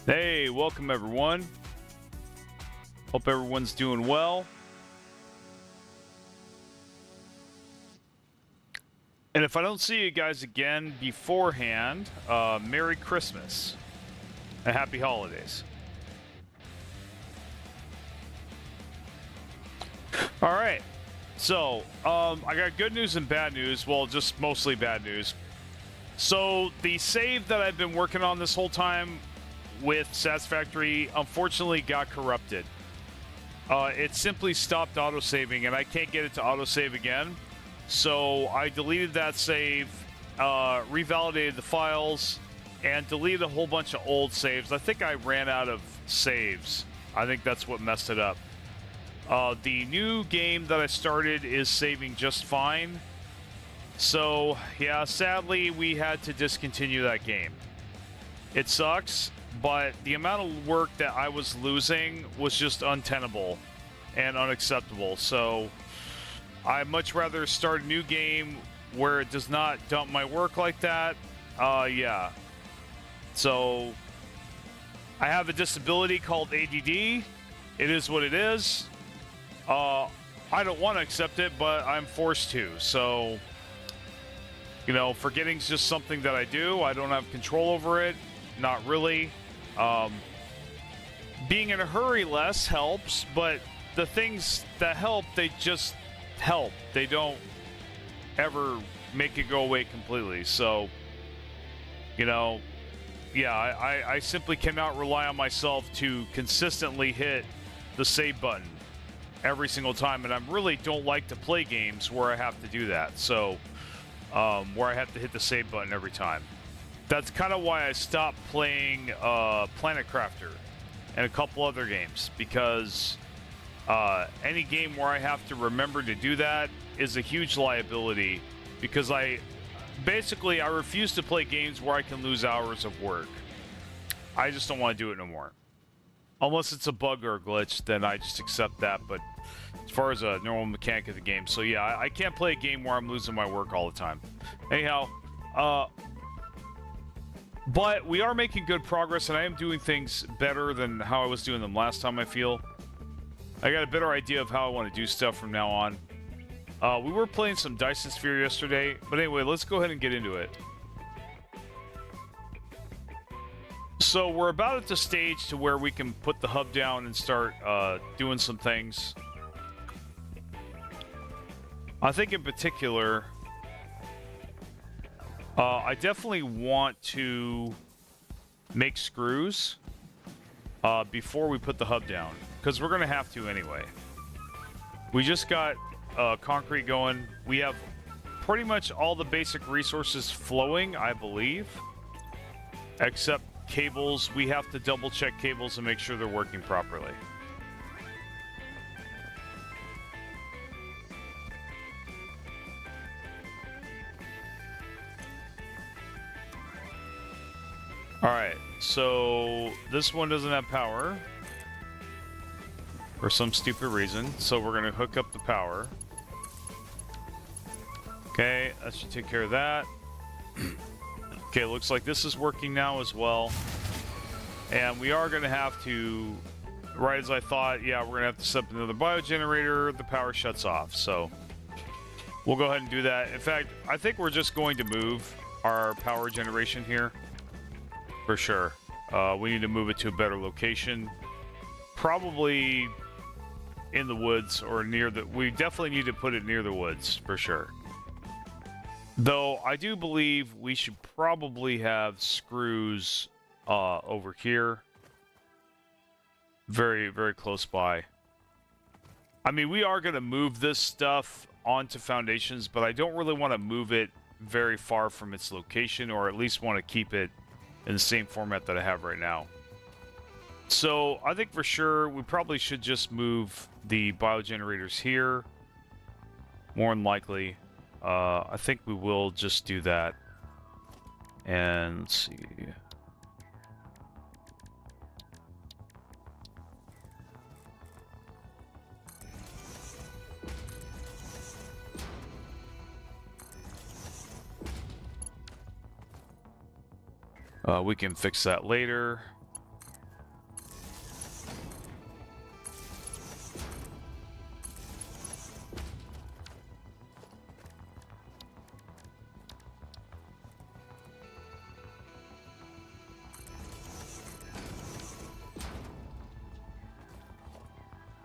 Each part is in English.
Hey, welcome everyone. Hope everyone's doing well. And if I don't see you guys again beforehand, Merry Christmas and Happy Holidays. All right, so I got good news and bad news. Well, just mostly bad news. So the save that I've been working on this whole time with Satisfactory unfortunately got corrupted. It simply stopped autosaving, and I can't get it to autosave again. So I deleted that save, revalidated the files, and deleted a whole bunch of old saves. I think I ran out of saves. I think that's what messed it up. The new game that I started is saving just fine. So, yeah, sadly, we had to discontinue that game. It sucks, but the amount of work that I was losing was just untenable and unacceptable. So, I'd much rather start a new game where it does not dump my work like that. Yeah. So, I have a disability called ADD. It is what it is. I don't want to accept it, but I'm forced to. So, you know, forgetting's just something that I do. I don't have control over it. Not really. Being in a hurry less helps, but the things that help, they just help. They don't ever make it go away completely. So, you know, yeah, I simply cannot rely on myself to consistently hit the save button every single time, and I really don't like to play games where I have to do that. So, where I have to hit the save button every time. That's kind of why I stopped playing Planet Crafter and a couple other games, because any game where I have to remember to do that is a huge liability, because I refuse to play games where I can lose hours of work. I just don't want to do it no more. Unless it's a bug or a glitch, then I just accept that, but as far as a normal mechanic of the game. So yeah, I can't play a game where I'm losing my work all the time. Anyhow, but we are making good progress, and I am doing things better than how I was doing them last time, I feel. I got a better idea of how I want to do stuff from now on. We were playing some Dyson Sphere yesterday, but anyway, let's go ahead and get into it. So we're about at the stage to where we can put the hub down and start doing some things. I think in particular, I definitely want to make screws before we put the hub down, because we're going to have to anyway. We just got concrete going. We have pretty much all the basic resources flowing, I believe, except cables. We have to double check cables and make sure they're working properly. Alright, so this one doesn't have power for some stupid reason, so we're going to hook up the power. Okay, that should take care of that. Okay, looks like this is working now as well. And we are going to have to, right as I thought, yeah, we're going to have to set up another biogenerator. The power shuts off, so we'll go ahead and do that. In fact, I think we're just going to move our power generation here. For sure. We need to move it to a better location. Probably in the woods or near the... We definitely need to put it near the woods, for sure. Though, I do believe we should probably have screws over here. Very, very close by. I mean, we are going to move this stuff onto foundations, but I don't really want to move it very far from its location, or at least want to keep it in the same format that I have right now. So I think for sure we probably should just move the biogenerators here. More than likely. I think we will just do that. And let's see. We can fix that later.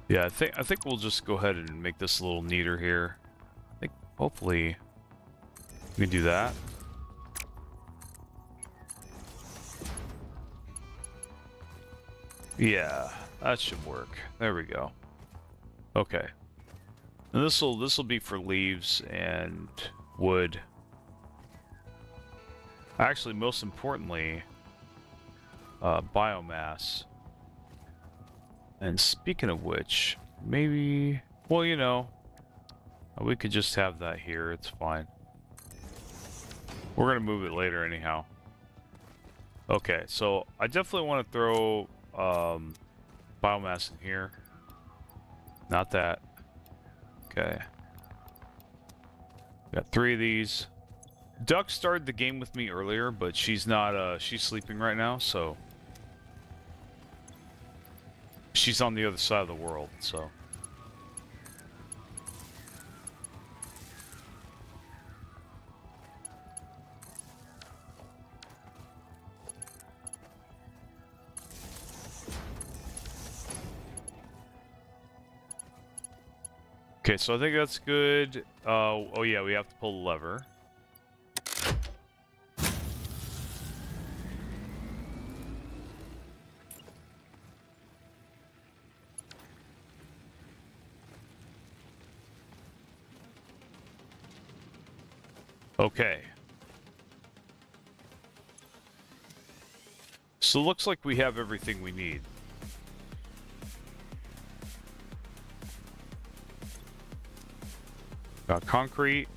Yeah, I think we'll just go ahead and make this a little neater here. I think hopefully we can do that. Yeah, that should work. There we go. Okay. And this'll be for leaves and wood. Actually, most importantly, biomass. And speaking of which, maybe, well, you know, we could just have that here. It's fine. We're gonna move it later anyhow. Okay, so I definitely want to throw biomass in here. Not that. Okay. Got 3 of these. Duck started the game with me earlier, but she's not, she's sleeping right now, so she's on the other side of the world, so. Okay, so I think that's good. Oh yeah, we have to pull the lever. Okay. So it looks like we have everything we need. Got concrete.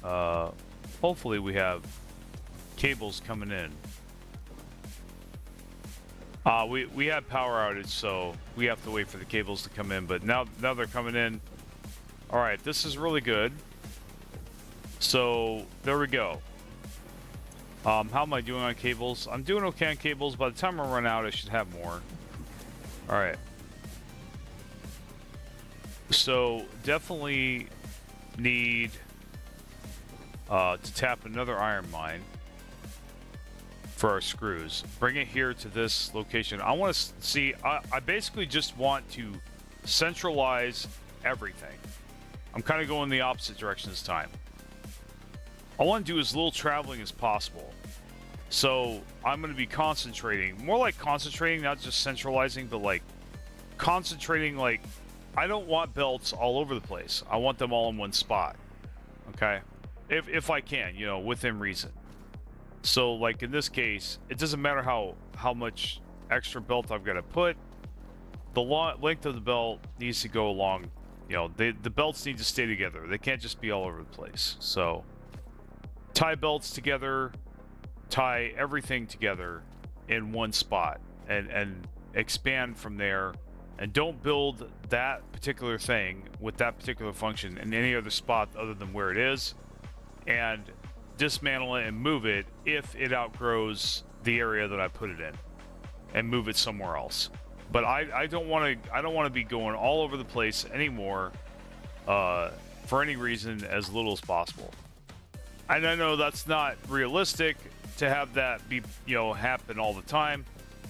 Hopefully we have cables coming in. We had power outage, so we have to wait for the cables to come in, but now they're coming in. All right, this is really good. So there we go. How am I doing on cables? I'm doing okay on cables. By the time I run out, I should have more. All right. So definitely need to tap another iron mine for our screws. Bring it here to this location. I want to see, I basically just want to centralize everything. I'm kind of going the opposite direction this time. I want to do as little traveling as possible. So I'm going to be concentrating, more like concentrating, not just centralizing, but like concentrating. Like, I don't want belts all over the place. I want them all in one spot. Okay? If I can, you know, within reason. So like in this case, it doesn't matter how much extra belt I've got to put. The length of the belt needs to go along, you know, the belts need to stay together. They can't just be all over the place. So tie belts together, tie everything together in one spot and expand from there. And don't build that particular thing with that particular function in any other spot other than where it is. And dismantle it and move it if it outgrows the area that I put it in, and move it somewhere else. But I don't want to be going all over the place anymore for any reason, as little as possible. And I know that's not realistic to have that be, you know, happen all the time.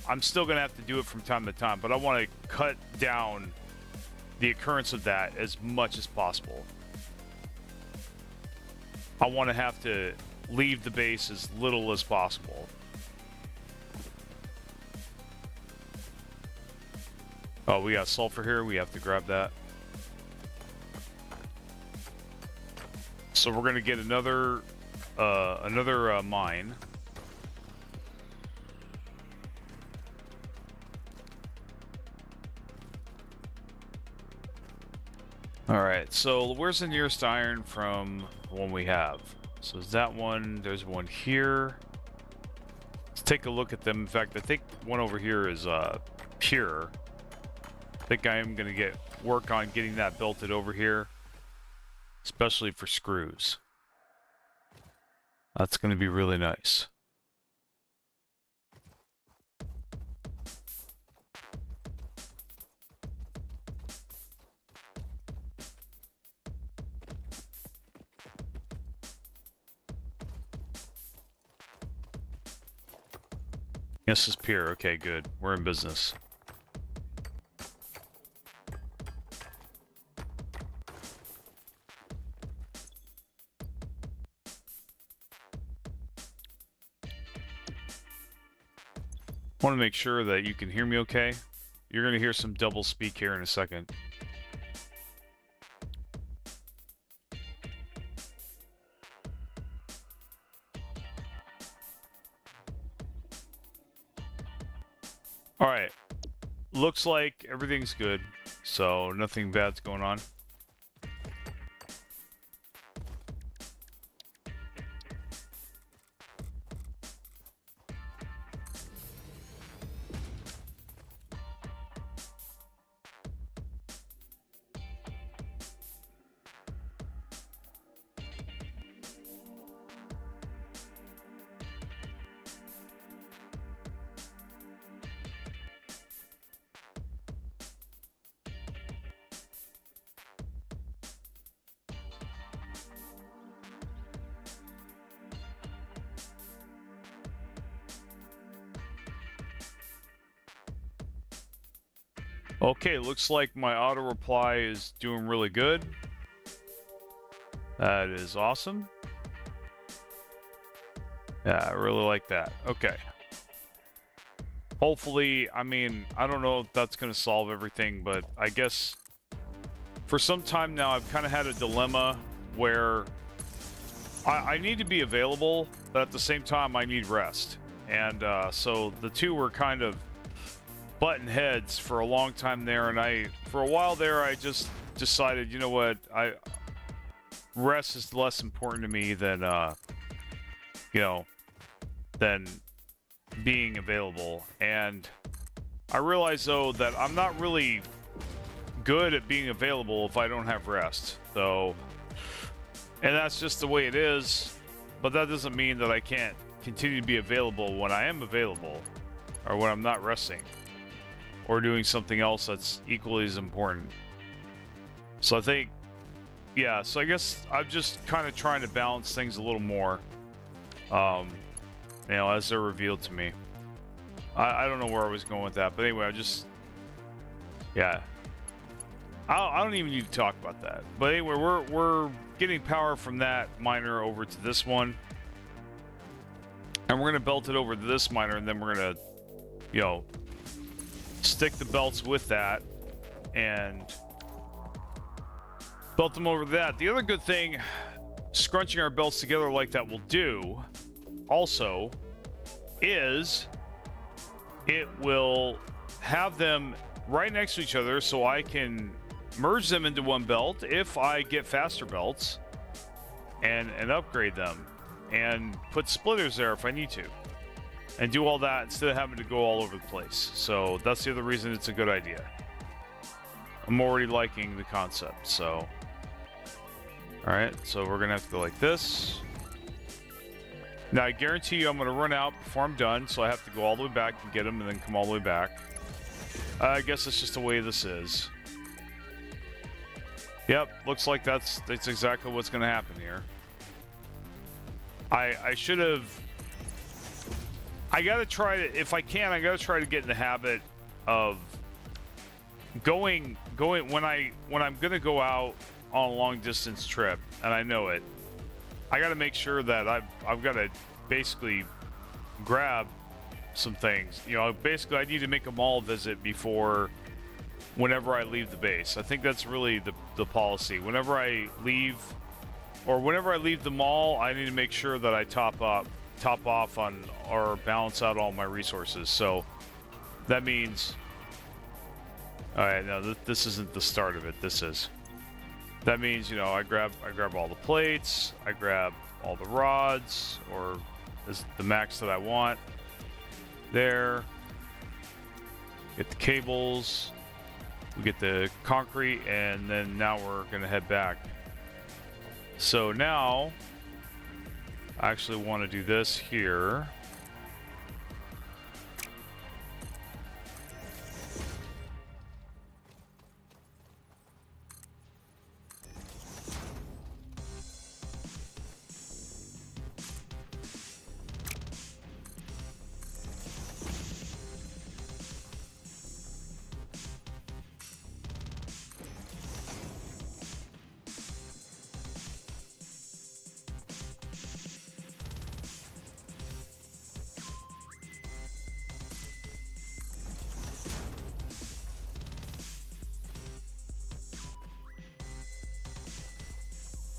I'm still gonna have to do it from time to time, but I want to cut down the occurrence of that as much as possible. I want to have to leave the base as little as possible. Oh, we got sulfur here. We have to grab that. So we're gonna get another mine. All right. So where's the nearest iron from the one we have? So is that one? There's one here. Let's take a look at them. In fact, I think one over here is pure. I think I am gonna work on getting that belted over here, especially for screws. That's gonna be really nice. This is pure. Okay, good. We're in business. Want to make sure that you can hear me okay. You're going to hear some double speak here in a second. All right. Looks like everything's good, so nothing bad's going on. Okay, looks like my auto reply is doing really good. That is awesome. Yeah, I really like that. Okay. Hopefully, I mean, I don't know if that's going to solve everything, but I guess for some time now, I've kind of had a dilemma where I need to be available, but at the same time, I need rest. And so the two were kind of button heads for a long time there, and for a while there, I just decided, you know what, rest is less important to me than than being available. And I realized though that I'm not really good at being available if I don't have rest. So, and that's just the way it is, but that doesn't mean that I can't continue to be available when I am available, or when I'm not resting or doing something else that's equally as important. So I think, yeah, so I guess I'm just kind of trying to balance things a little more, as they're revealed to me. I don't know where I was going with that, but anyway, yeah. I don't even need to talk about that. But anyway, we're getting power from that miner over to this one. And we're going to belt it over to this miner, and then we're going to, stick the belts with that and belt them over to that. The other good thing scrunching our belts together like that will do also is it will have them right next to each other, so I can merge them into one belt if I get faster belts and upgrade them and put splitters there if I need to, and do all that instead of having to go all over the place. So that's the other reason it's a good idea. I'm already liking the concept. So all right, so we're gonna have to go like this. Now I guarantee you I'm gonna run out before I'm done, so I have to go all the way back and get them and then come all the way back. I guess it's just the way this is. Yep, looks like that's exactly what's gonna happen here. I should have, I gotta try to, if I can, I gotta try to get in the habit of going when I'm gonna go out on a long distance trip, and I know it, I gotta make sure that I've gotta basically grab some things. Basically I need to make a mall visit before whenever I leave the base. I think that's really the policy. Whenever I leave the mall, I need to make sure that I top off on or balance out all my resources. So that means, all right, now this isn't the start of it. That means, I grab all the plates, I grab all the rods, or the max that I want there. Get the cables, we get the concrete, and then now we're gonna head back. So now I actually want to do this here.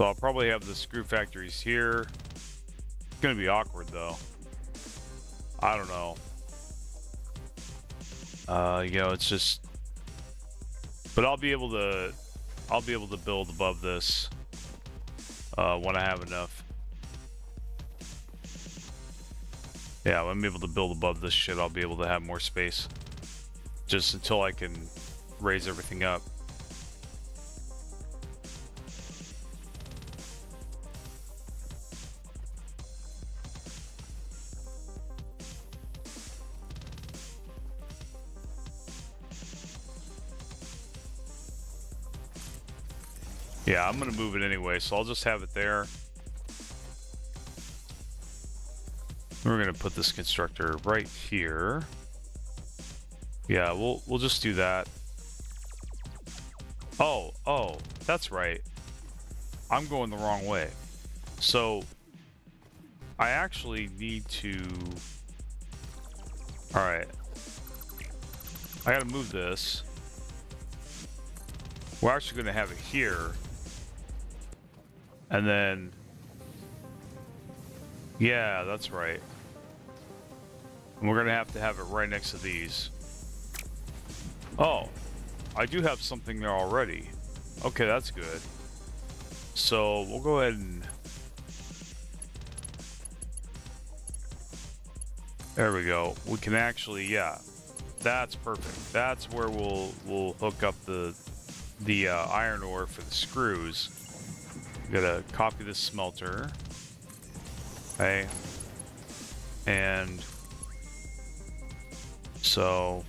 So I'll probably have the screw factories here. It's gonna be awkward though. I don't know. You know, it's just, but I'll be able to build above this when I have enough. Yeah, when I'm able to build above this shit, I'll be able to have more space. Just until I can raise everything up. Yeah, I'm gonna move it anyway, so I'll just have it there. We're gonna put this constructor right here. Yeah, we'll just do that. Oh, that's right. I'm going the wrong way. So I actually need to. All right. I gotta move this. We're actually gonna have it here. And then, yeah, that's right. And we're gonna have to have it right next to these. Oh, I do have something there already. Okay, that's good. So we'll go ahead and, there we go. We can actually, yeah, that's perfect. That's where we'll hook up the iron ore for the screws. Gotta copy this smelter. Okay. And so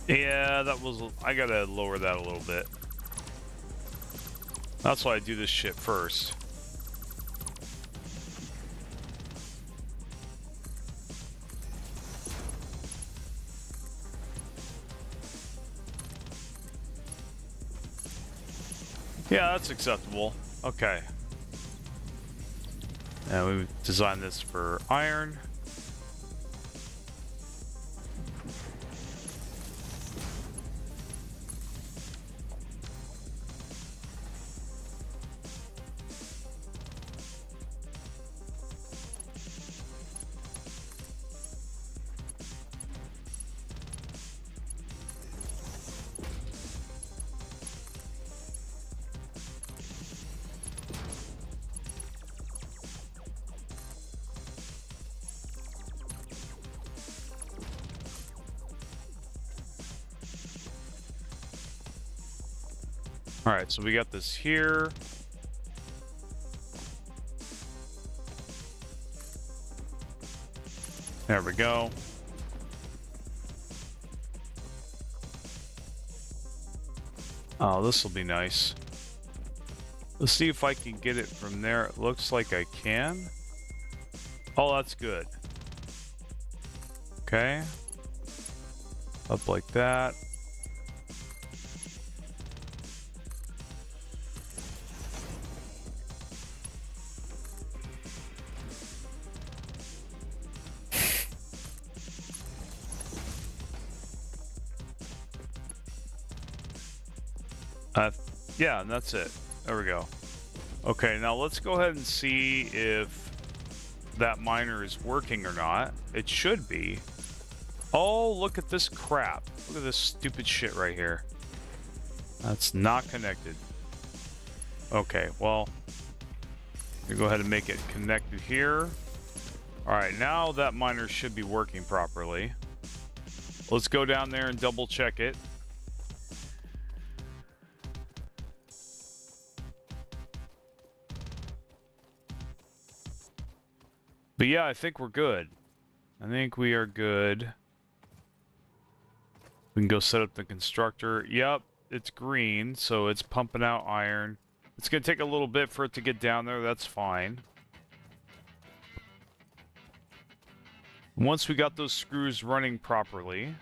yeah, that was, I gotta lower that a little bit. That's why I do this shit first. Yeah, that's acceptable. Okay. And we designed this for iron. All right, so we got this here. There we go. Oh, this will be nice. Let's see if I can get it from there. It looks like I can. Oh, that's good. Okay. Up like that. Yeah, and that's it. There we go. Okay, now let's go ahead and see if that miner is working or not. It should be. Oh, look at this crap. Look at this stupid shit right here. That's not connected. Okay, well, you go ahead and make it connected here. All right, now that miner should be working properly. Let's go down there and double check it. But yeah, I think we're good. I think we are good. We can go set up the constructor. Yep, it's green, so it's pumping out iron. It's going to take a little bit for it to get down there. That's fine. Once we got those screws running properly.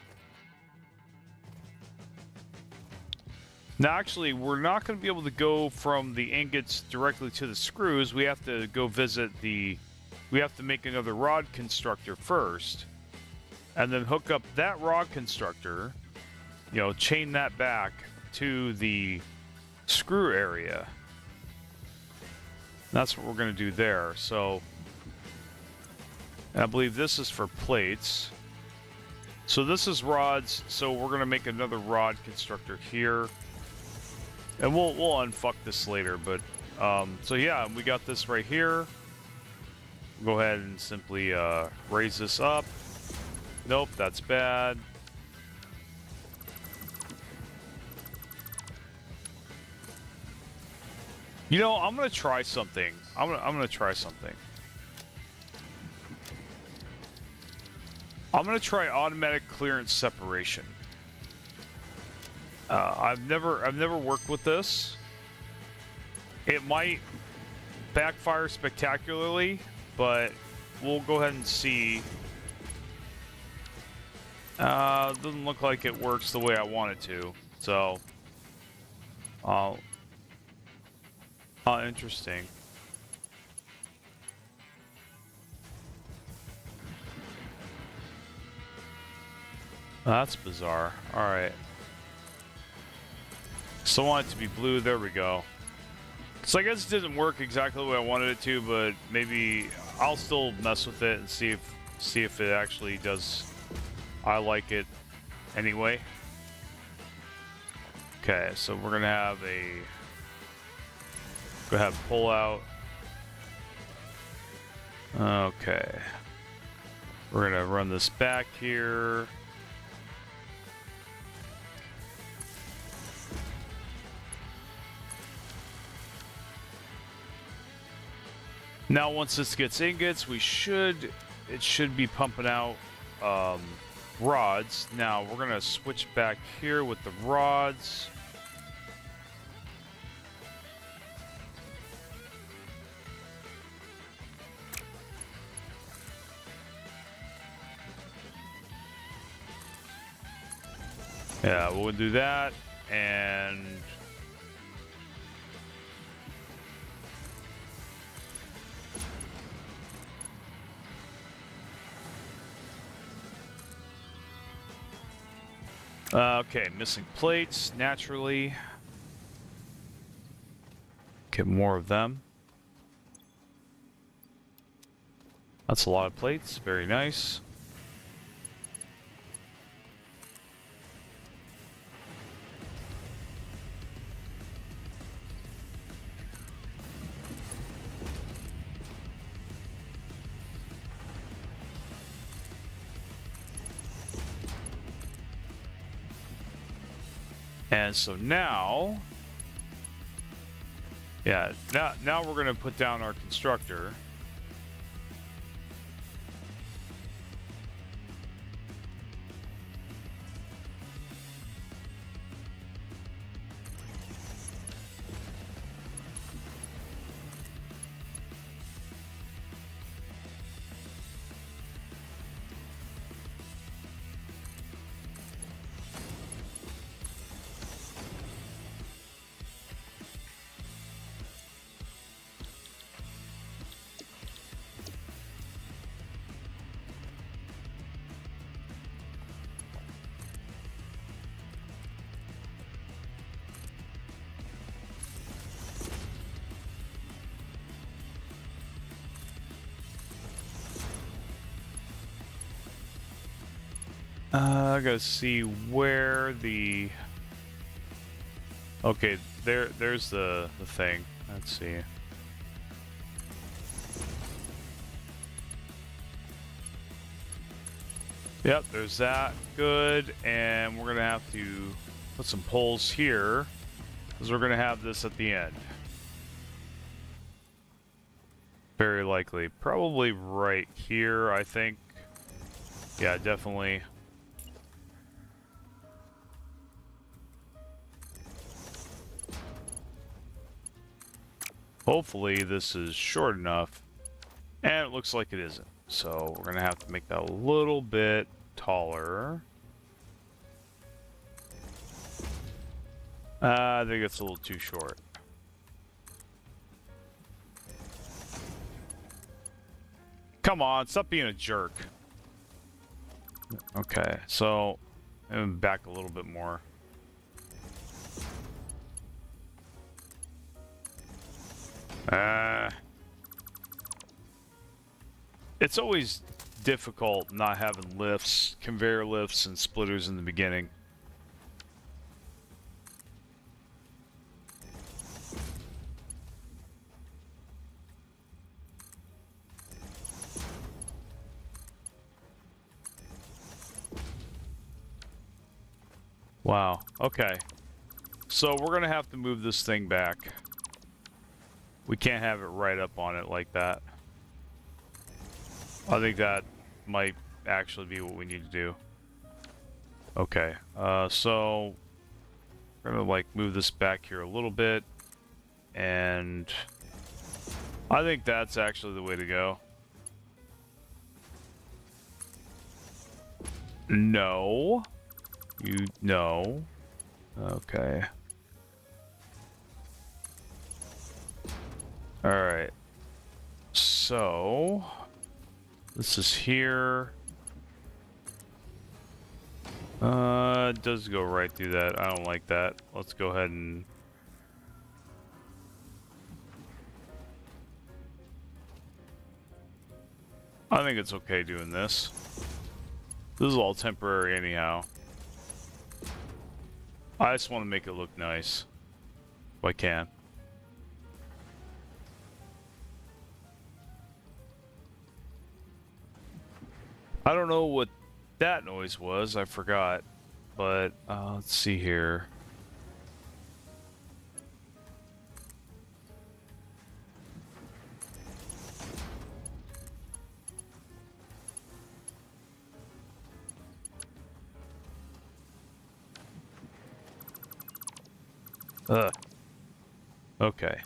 Now, actually, we're not going to be able to go from the ingots directly to the screws. We have to go visit the we have to make another rod constructor first, and then hook up that rod constructor, you know, chain that back to the screw area. That's what we're going to do there. So, and I believe this is for plates. So this is rods, so we're going to make another rod constructor here. And we'll unfuck this later, but so yeah, we got this right here. Go ahead and simply raise this up. Nope, that's bad. You know, I'm gonna try something. I'm gonna try something. I'm gonna try automatic clearance separation. I've never worked with this. It might backfire spectacularly, but we'll go ahead and see. Doesn't look like it works the way I want it to. So, interesting. That's bizarre. All right. So I want it to be blue. There we go. So I guess it didn't work exactly the way I wanted it to, but maybe I'll still mess with it and see if it actually does. I like it anyway. Okay, so we're gonna have pull out. Okay, we're gonna run this back here. Now, once this gets ingots, it should be pumping out rods. Now, we're gonna switch back here with the rods. Yeah, we'll do that, and okay, missing plates, naturally. Get more of them. That's a lot of plates, very nice. And so now, yeah, now we're going to put down our constructor. I gotta see where the... Okay, there's the thing. Let's see. Yep, there's that. Good. And we're gonna have to put some poles here, because we're gonna have this at the end. Very likely. Probably right here, I think. Yeah, definitely. Hopefully this is short enough, and it looks like it isn't. So we're gonna have to make that a little bit taller. I think it's a little too short. Come on, stop being a jerk. Okay, so and back a little bit more. It's always difficult not having lifts, conveyor lifts, and splitters in the beginning. Wow, okay. So we're gonna have to move this thing back. We can't have it right up on it like that. I think that might actually be what we need to do. Okay, so we're gonna like move this back here a little bit, and I think that's actually the way to go. No. No. Okay. Alright. So this is here. It does go right through that. I don't like that. Let's go ahead and... I think it's okay doing this. This is all temporary anyhow. I just want to make it look nice. If I can. I don't know what that noise was, I forgot. But, let's see here. Okay.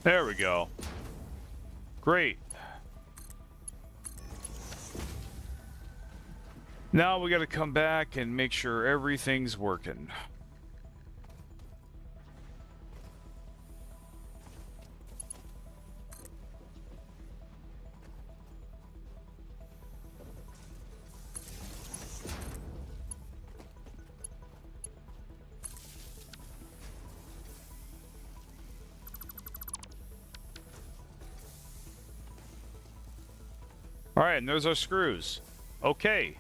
There we go. Great. Now we got to come back and make sure everything's working. All right, and there's our screws. Okay.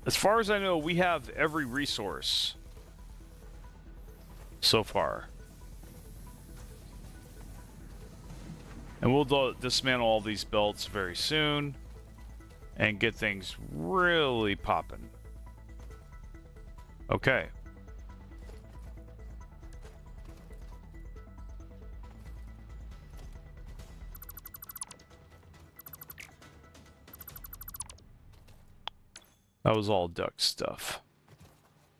As far as I know, we have every resource so far. And we'll dismantle all these belts very soon and get things really popping. Okay. That was all Duck stuff.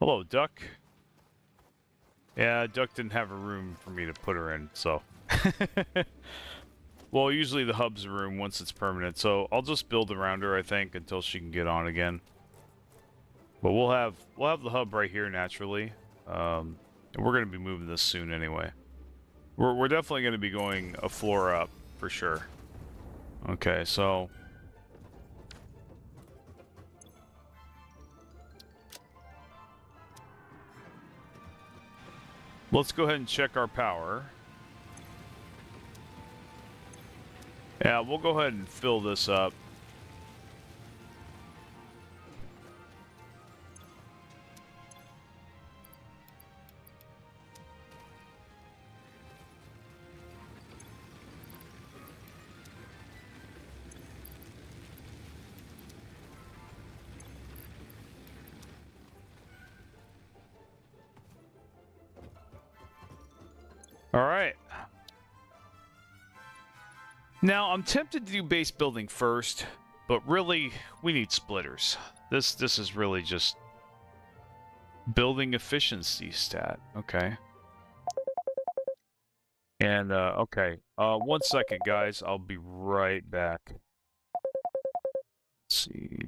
Hello, Duck. Yeah, Duck didn't have a room for me to put her in, so... Well, usually the hub's a room once it's permanent, so I'll just build around her, I think, until she can get on again. But we'll have the hub right here naturally. And we're going to be moving this soon anyway. We're definitely going to be going a floor up, for sure. Okay, so... let's go ahead and check our power. Yeah, we'll go ahead and fill this up. All right. Now, I'm tempted to do base building first, But really, we need splitters. This is really just building efficiency stat. Okay. And, okay. 1 second, guys. I'll be right back. Let's see.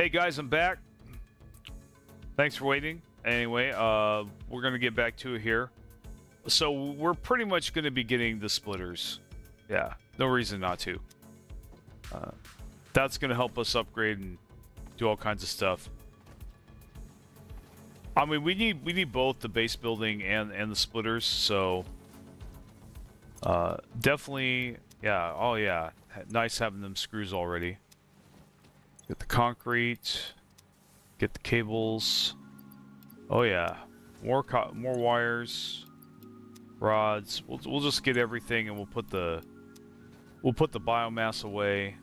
Hey guys, I'm back. Thanks for waiting. Anyway, we're gonna get back to it here. So we're pretty much gonna be getting the splitters. Yeah, no reason not to. That's gonna help us upgrade and do all kinds of stuff. I mean, we need both the base building and the splitters. So definitely, yeah. Oh yeah, nice having them screws already. Get the concrete, get the cables. Oh yeah, more wires, rods. We'll just get everything, and we'll put the biomass away,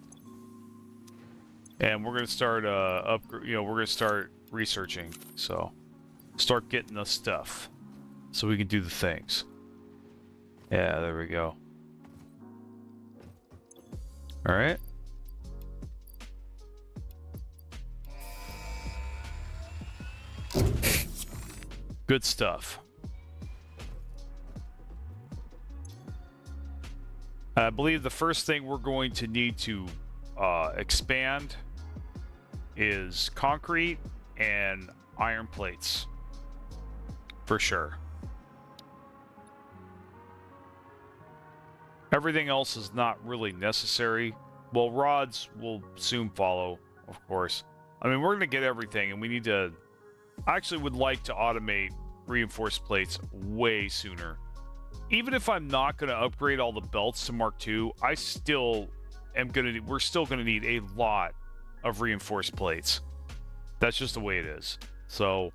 and we're gonna start we're gonna start researching. So start getting the stuff, so we can do the things. Yeah, there we go. All right. Good stuff. I believe the first thing we're going to need to expand is concrete and iron plates. For sure. Everything else is not really necessary. Well, rods will soon follow, of course. I mean, we're going to get everything, and we need to... I actually would like to automate reinforced plates way sooner. Even if I'm not going to upgrade all the belts to Mark II, I still am going to... We're still going to need a lot of reinforced plates. That's just the way it is. So,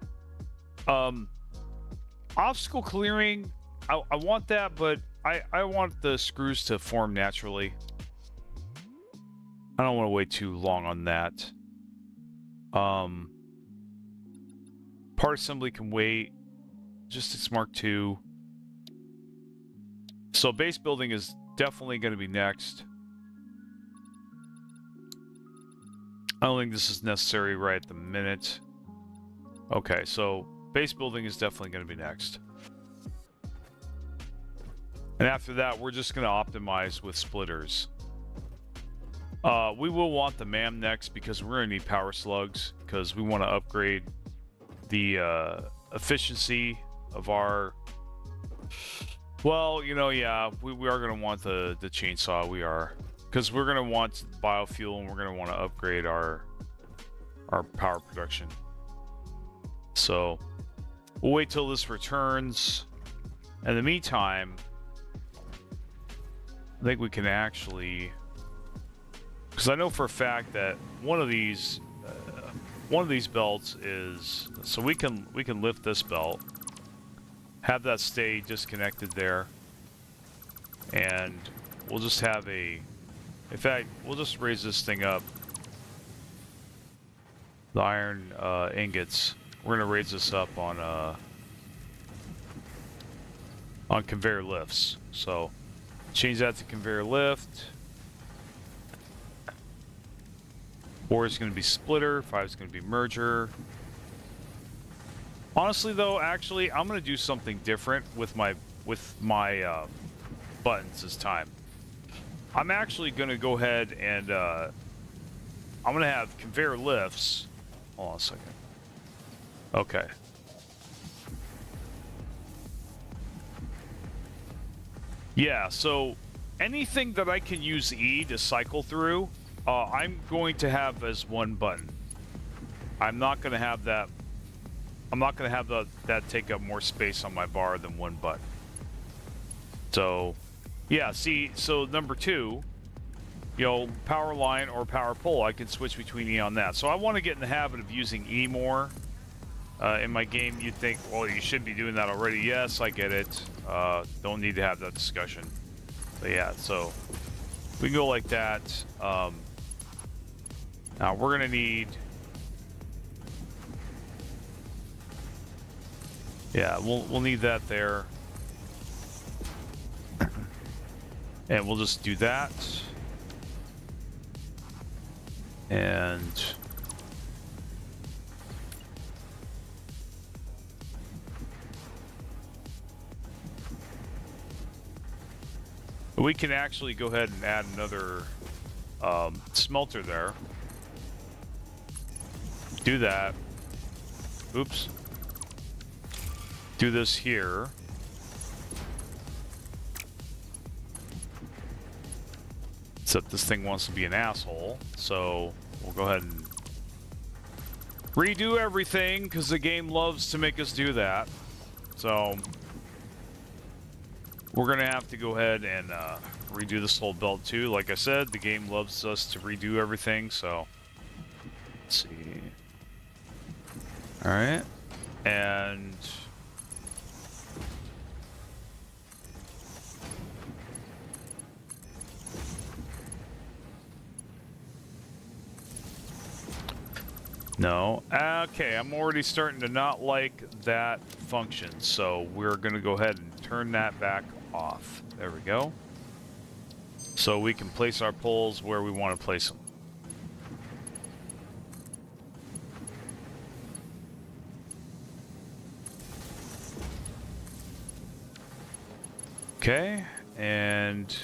obstacle clearing, I want that, but I want the screws to form naturally. I don't want to wait too long on that. Part assembly can wait. Just it's Mark II. So base building is definitely going to be next. I don't think this is necessary right at the minute. Okay, so base building is definitely going to be next. And after that, we're just going to optimize with splitters. We will want the MAM next because we're going to need power slugs because we want to upgrade the efficiency of our... Well, you know, yeah, we are going to want the chainsaw. We are. Because we're going to want biofuel and we're going to want to upgrade our power production. So we'll wait till this returns. In the meantime, I think we can actually... Because I know for a fact that one of these belts is... So we can lift this belt. Have that stay disconnected there. And we'll just have a... In fact, we'll just raise this thing up. The iron ingots. We're going to raise this up on conveyor lifts. So, change that to conveyor lift. 4 is going to be splitter. 5 is going to be merger. Honestly, though, actually, I'm going to do something different with my buttons this time. I'm actually going to go ahead and I'm going to have conveyor lifts. Hold on a second. Okay. Yeah, so anything that I can use E to cycle through, I'm going to have as one button. I'm not going to have that. I'm not going to have that take up more space on my bar than one button. So, yeah, see, so number 2, you know, power line or power pole, I can switch between E on that. So I want to get in the habit of using E more. In my game, you'd think, well, you should be doing that already. Yes, I get it. Don't need to have that discussion. But yeah, so we can go like that. Now we're gonna need... Yeah, we'll need that there. And we'll just do that. And... we can actually go ahead and add another smelter there. Do that. Oops. Do this here. Except this thing wants to be an asshole, so we'll go ahead and redo everything because the game loves to make us do that. So we're gonna have to go ahead and redo this whole belt too. Like I said, the game loves us to redo everything, so let's see. All right, and no. Okay, I'm already starting to not like that function, so we're going to go ahead and turn that back off. There we go. So we can place our poles where we want to place them. Okay, and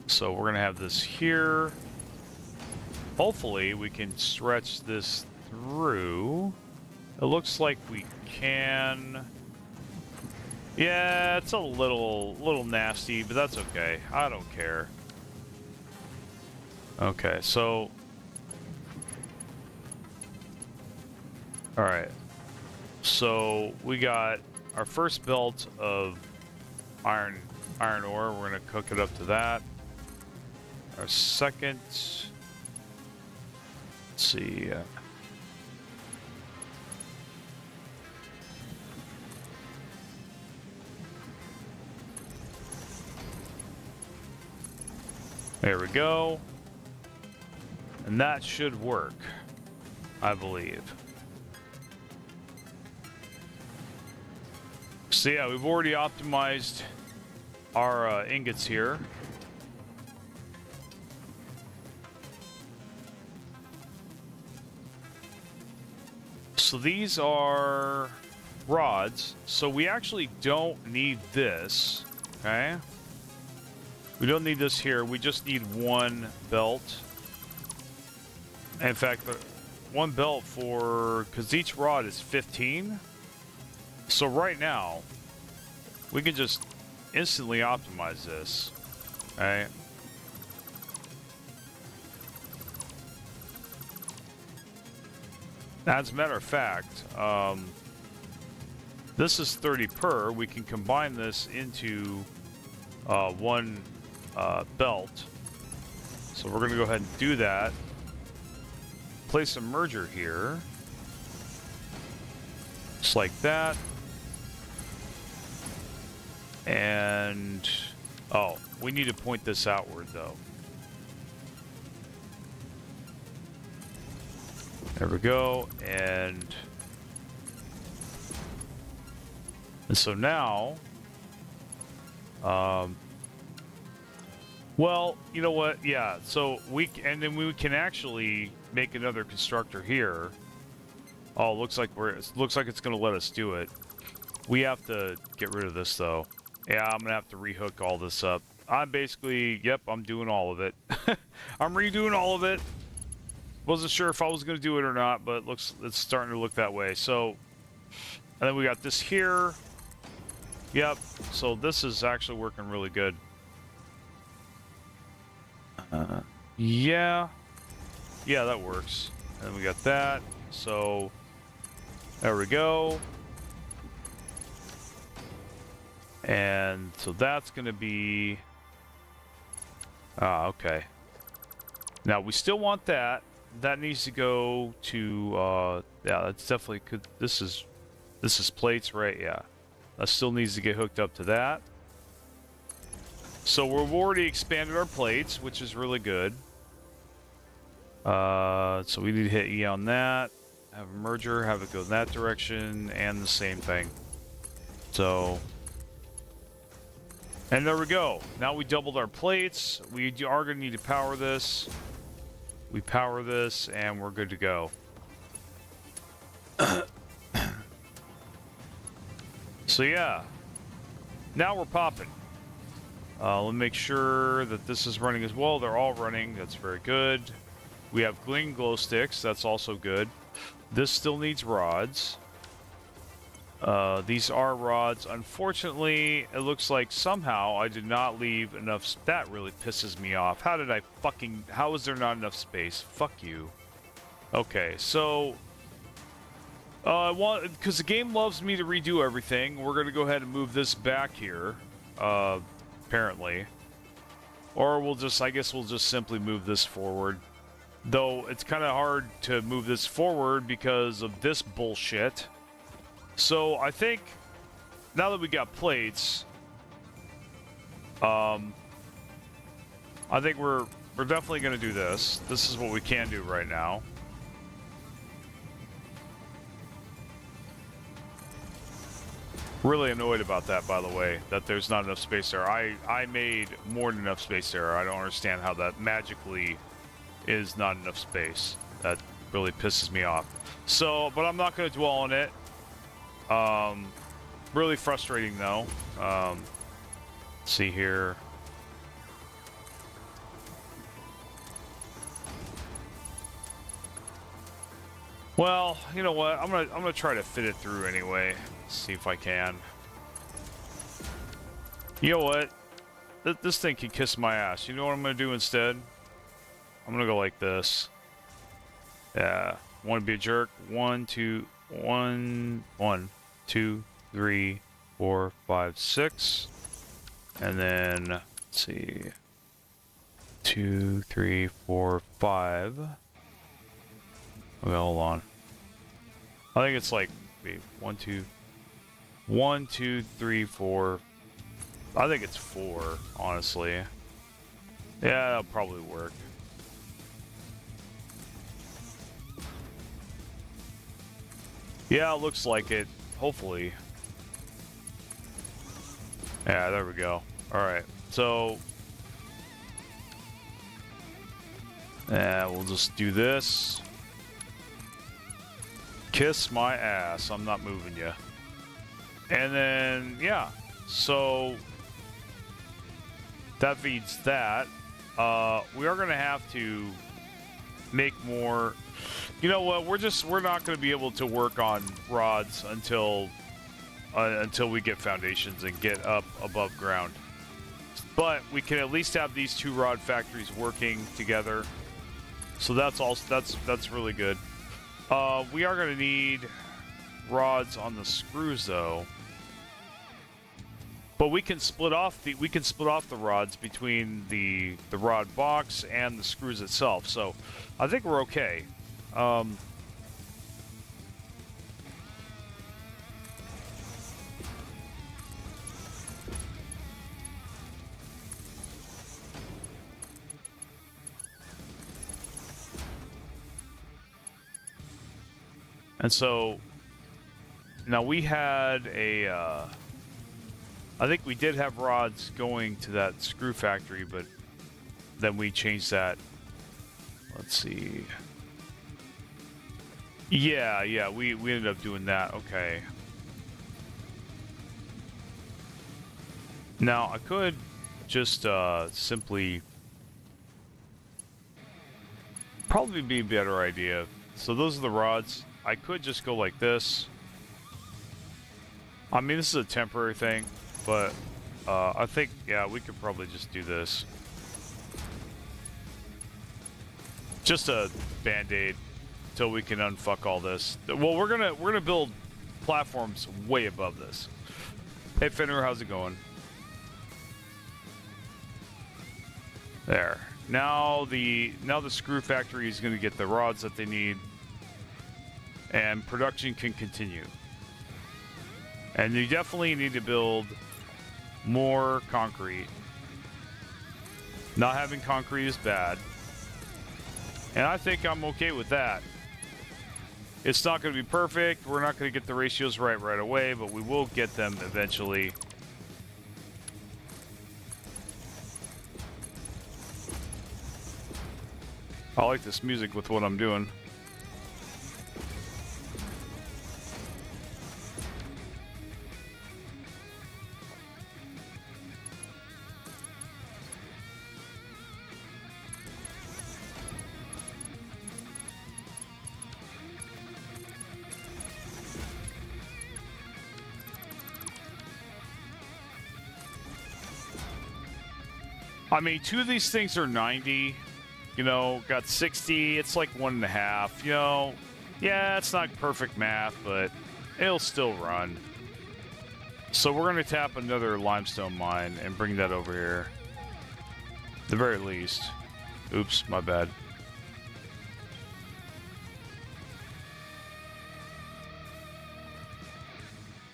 so we're going to have this here. Hopefully we can stretch this through. It looks like we can. Yeah, it's a little nasty, but that's okay. I don't care. Okay, so all right. So we got our first belt of iron ore. We're gonna cook it up to that. Our second. Let's see. There we go. And that should work, I believe. So yeah, we've already optimized our ingots here. So these are rods, so we actually don't need this, okay? We don't need this here, we just need one belt. In fact, one belt for, because each rod is 15. So right now, we can just instantly optimize this, okay? As a matter of fact, this is 30 per. We can combine this into one belt. So we're going to go ahead and do that. Place a merger here. Just like that. And, oh, we need to point this outward though. There we go, and so now, well, you know what? Yeah, so and then we can actually make another constructor here. Oh, looks like it's gonna let us do it. We have to get rid of this though. Yeah, I'm gonna have to rehook all this up. I'm basically, yep, I'm doing all of it. I'm redoing all of it. Wasn't sure if I was going to do it or not, but it's starting to look that way. So, and then we got this here. Yep. So this is actually working really good. Yeah. Yeah, that works. And then we got that. So, there we go. And so that's going to be... Ah, okay. Now, we still want that. That needs to go to, yeah, that's definitely could. This is plates, right? Yeah, that still needs to get hooked up to that. So we've already expanded our plates, which is really good. So we need to hit E on that. Have a merger, have it go in that direction, and the same thing. So, and there we go. Now we doubled our plates. We are going to need to power this. We power this, and we're good to go. So yeah, now we're popping. Let me make sure that this is running as well. They're all running. That's very good. We have green glow sticks. That's also good. This still needs rods. These are rods. Unfortunately, it looks like somehow I did not leave enough. That really pisses me off. How did I fucking... How is there not enough space? Fuck you. Okay, so... I want... Because the game loves me to redo everything, we're going to go ahead and move this back here. Apparently. Or we'll just... I guess we'll just simply move this forward. Though, it's kind of hard to move this forward because of this bullshit. So, I think, now that we got plates, I think we're definitely going to do this. This is what we can do right now. Really annoyed about that, by the way, that there's not enough space there. I made more than enough space there. I don't understand how that magically is not enough space. That really pisses me off. So, but I'm not going to dwell on it. Really frustrating though. Let's see here. Well, you know what? I'm gonna try to fit it through anyway. See if I can. You know what? This thing can kiss my ass. You know what I'm gonna do instead? I'm gonna go like this. Yeah. Want to be a jerk? 1, 2, 1, 1, 2, 3, 4, 5, 6, and then let's see. 2, 3, 4, 5. Okay, hold on. I think it's like 1, 2, 1, 2, 3, 4. I think it's 4, honestly. Yeah, that'll probably work. Yeah, it looks like it. Hopefully. Yeah, there we go. Alright, so... yeah, we'll just do this. Kiss my ass. I'm not moving you. And then, yeah. So... that feeds that. We are going to have to make more... You know what? We're not going to be able to work on rods until we get foundations and get up above ground. But we can at least have these two rod factories working together. So that's also that's really good. We are going to need rods on the screws though. But we can split off the rods between the rod box and the screws itself. So I think we're okay. And so now we had a I think we did have rods going to that screw factory, but then we changed that. Let's see. Yeah, we ended up doing that. Okay. Now, I could just simply... probably be a better idea. So those are the rods. I could just go like this. I mean, this is a temporary thing, but I think, yeah, we could probably just do this. Just a band-aid until we can unfuck all this. Well, we're gonna build platforms way above this. Hey Fenrir, how's it going? There. Now the screw factory is gonna get the rods that they need, and production can continue. And you definitely need to build more concrete. Not having concrete is bad. And I think I'm okay with that. It's not going to be perfect. We're not going to get the ratios right away, but we will get them eventually. I like this music with what I'm doing. I mean, 2 of these things are 90. You know, got 60. It's like 1.5. You know, yeah, it's not perfect math, but it'll still run. So we're going to tap another limestone mine and bring that over here. At the very least. Oops, my bad.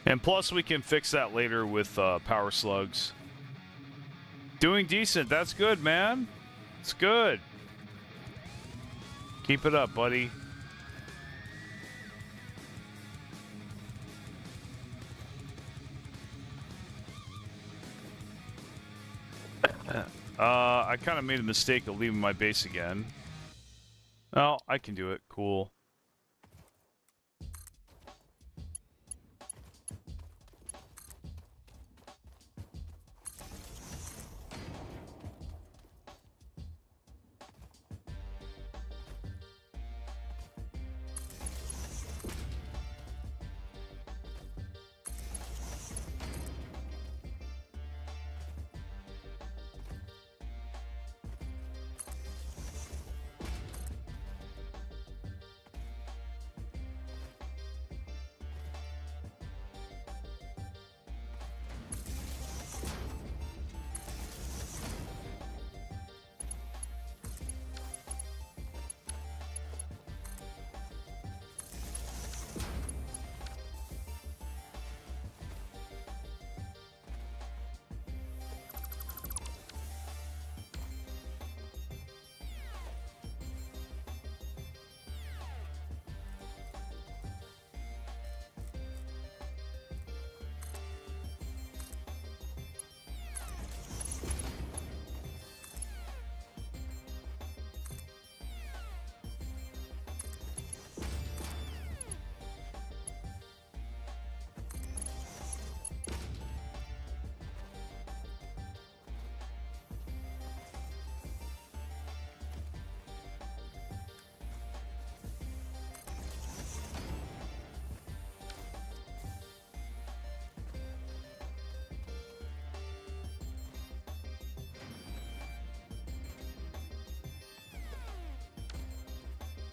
And plus we can fix that later with power slugs. Doing decent. That's good, man. It's good. Keep it up, buddy. I kind of made a mistake of leaving my base again. Oh, I can do it. Cool.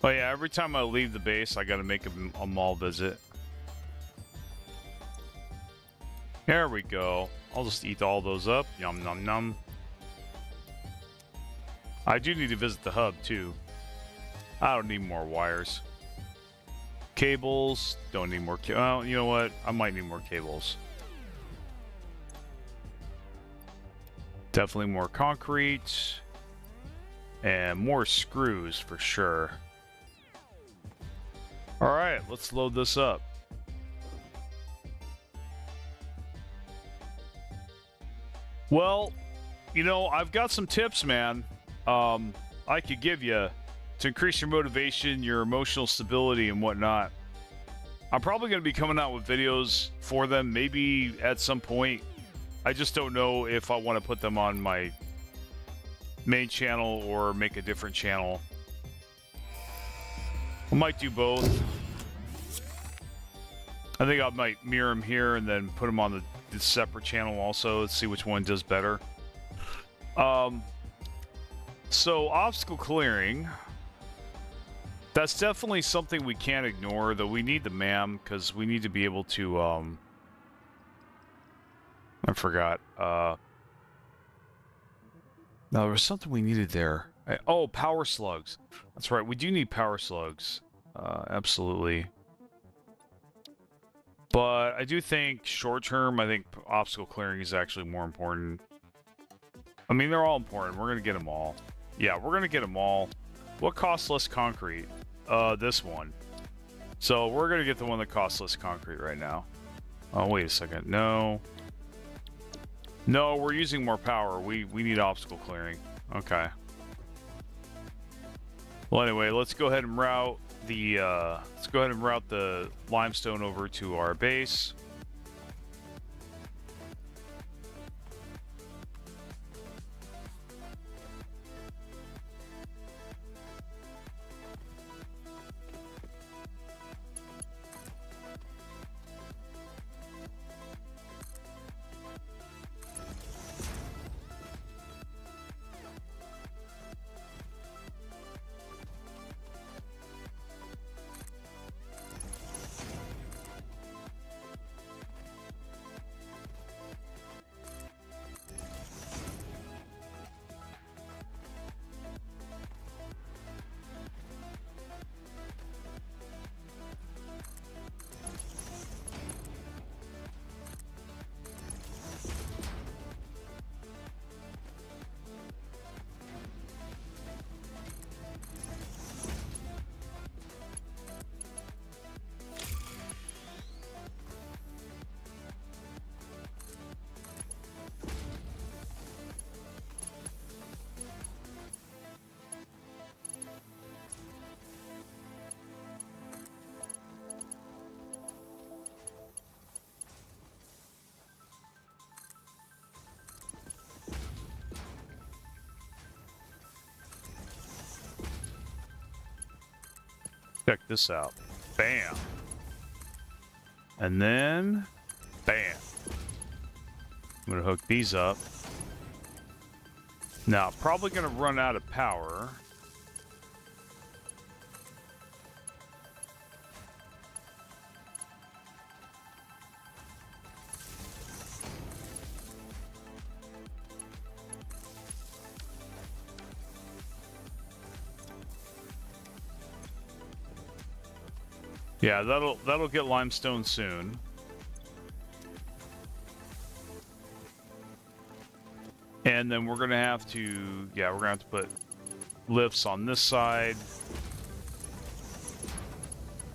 Oh yeah, every time I leave the base, I gotta make a mall visit. There we go. I'll just eat all those up. Yum, num, num. I do need to visit the hub, too. I don't need more wires. Cables. Don't need more well, you know what? I might need more cables. Definitely more concrete. And more screws, for sure. Alright, let's load this up. Well, you know, I've got some tips, man, I could give you to increase your motivation, your emotional stability, and whatnot. I'm probably going to be coming out with videos for them, maybe at some point. I just don't know if I want to put them on my main channel or make a different channel. I might do both. I think I might mirror them here and then put them on the separate channel also. Let's see which one does better. So obstacle clearing. That's definitely something we can't ignore, though we need the MAM because we need to be able to, I forgot. No, there was something we needed there. Oh, power slugs. That's right, we do need power slugs. Absolutely. But I do think short term, I think obstacle clearing is actually more important. I mean, they're all important. We're going to get them all. Yeah, we're going to get them all. What costs less concrete? This one. So we're going to get the one that costs less concrete right now. Oh, wait a second. No. No, we're using more power. We need obstacle clearing. Okay. Well, anyway, let's go ahead and route the limestone over to our base. Check this out. Bam. And then, bam. I'm going to hook these up. Now, probably going to run out of power. Yeah, that'll get limestone soon. And then we're gonna have to, yeah, we're gonna have to put lifts on this side.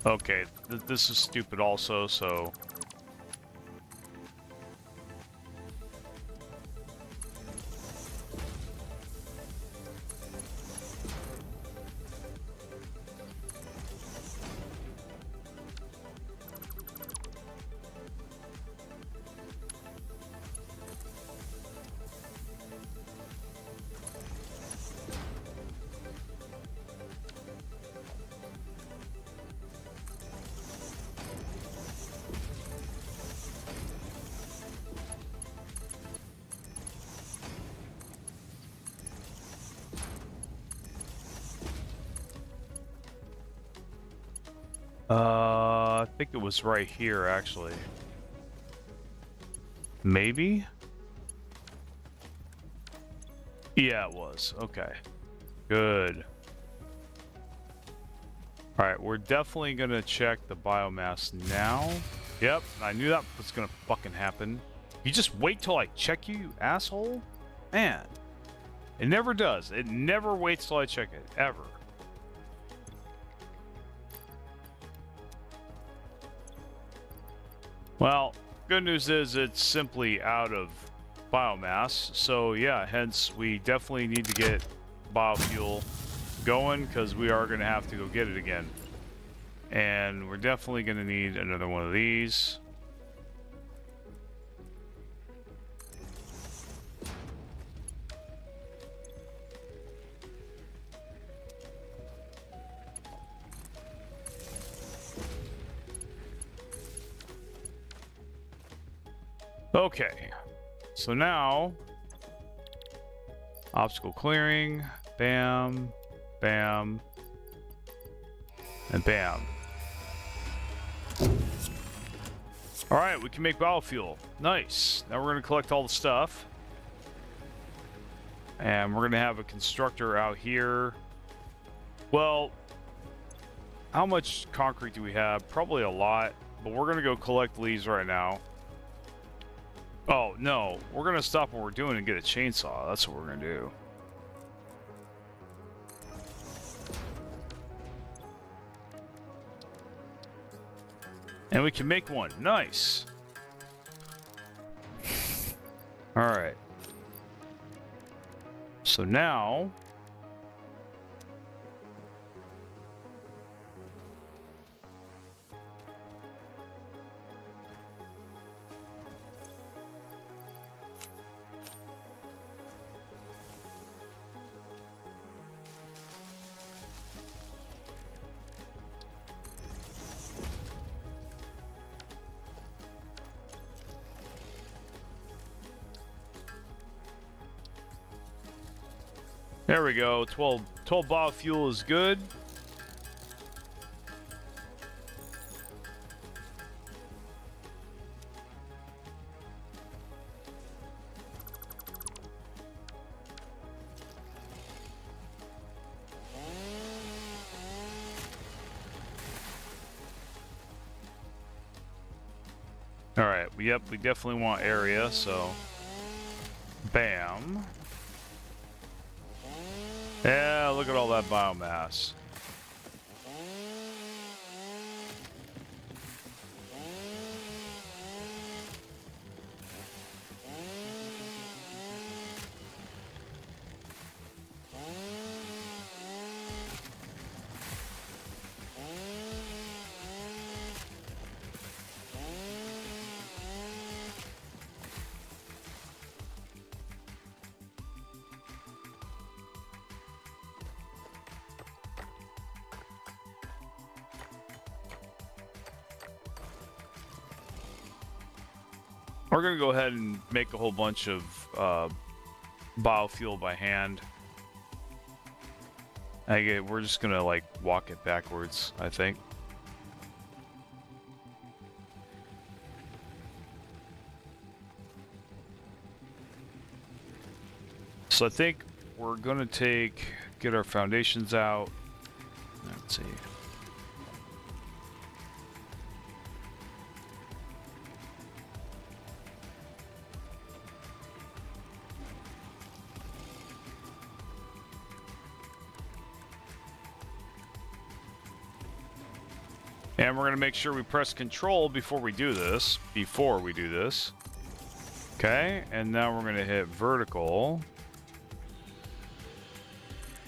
Okay, this is stupid also, so. I think it was right here, actually. Maybe? Yeah, it was. Okay. Good. Alright, we're definitely gonna check the biomass now. Yep, I knew that was gonna fucking happen. You just wait till I check you asshole? Man. It never does. It never waits till I check it. Ever. Well, good news is it's simply out of biomass. So yeah, hence we definitely need to get biofuel going because we are going to have to go get it again. And we're definitely going to need another one of these. Okay, so now obstacle clearing, bam, bam, and bam. All right, we can make biofuel. Nice. Now we're going to collect all the stuff. And we're going to have a constructor out here. Well, how much concrete do we have? Probably a lot, but we're going to go collect leaves right now. Oh, no. We're going to stop what we're doing and get a chainsaw. That's what we're going to do. And we can make one. Nice. All right. So now... There we go. 12 biofuel is good. All right. Yep, we definitely want area, so bam. Yeah, look at all that biomass. We're going to go ahead and make a whole bunch of biofuel by hand. We're just going to, like, walk it backwards, I think. So I think we're going to get our foundations out. Let's see. And we're going to make sure we press control before we do this. Okay, and now we're going to hit vertical.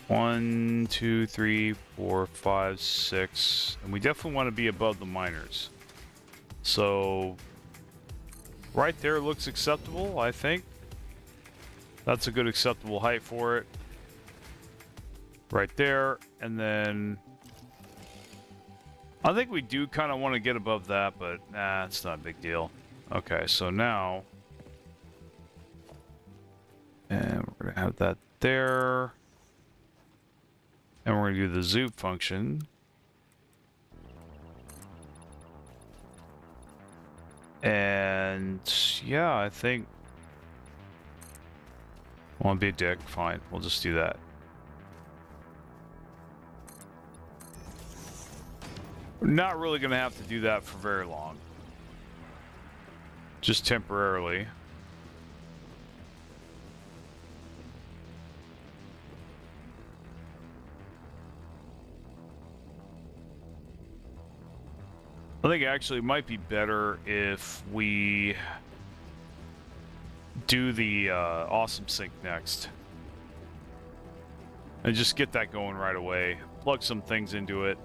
1, 2, 3, 4, 5, 6. And we definitely want to be above the miners. So, right there looks acceptable, I think. That's a good acceptable height for it. Right there, and then... I think we do kind of want to get above that, but nah, it's not a big deal. Okay, so now... And we're going to have that there. And we're going to do the zoom function. And yeah, I think... Want to be a dick? Fine, we'll just do that. We're not really going to have to do that for very long. Just temporarily. I think actually it might be better if we do the awesome sync next. And just get that going right away. Plug some things into it.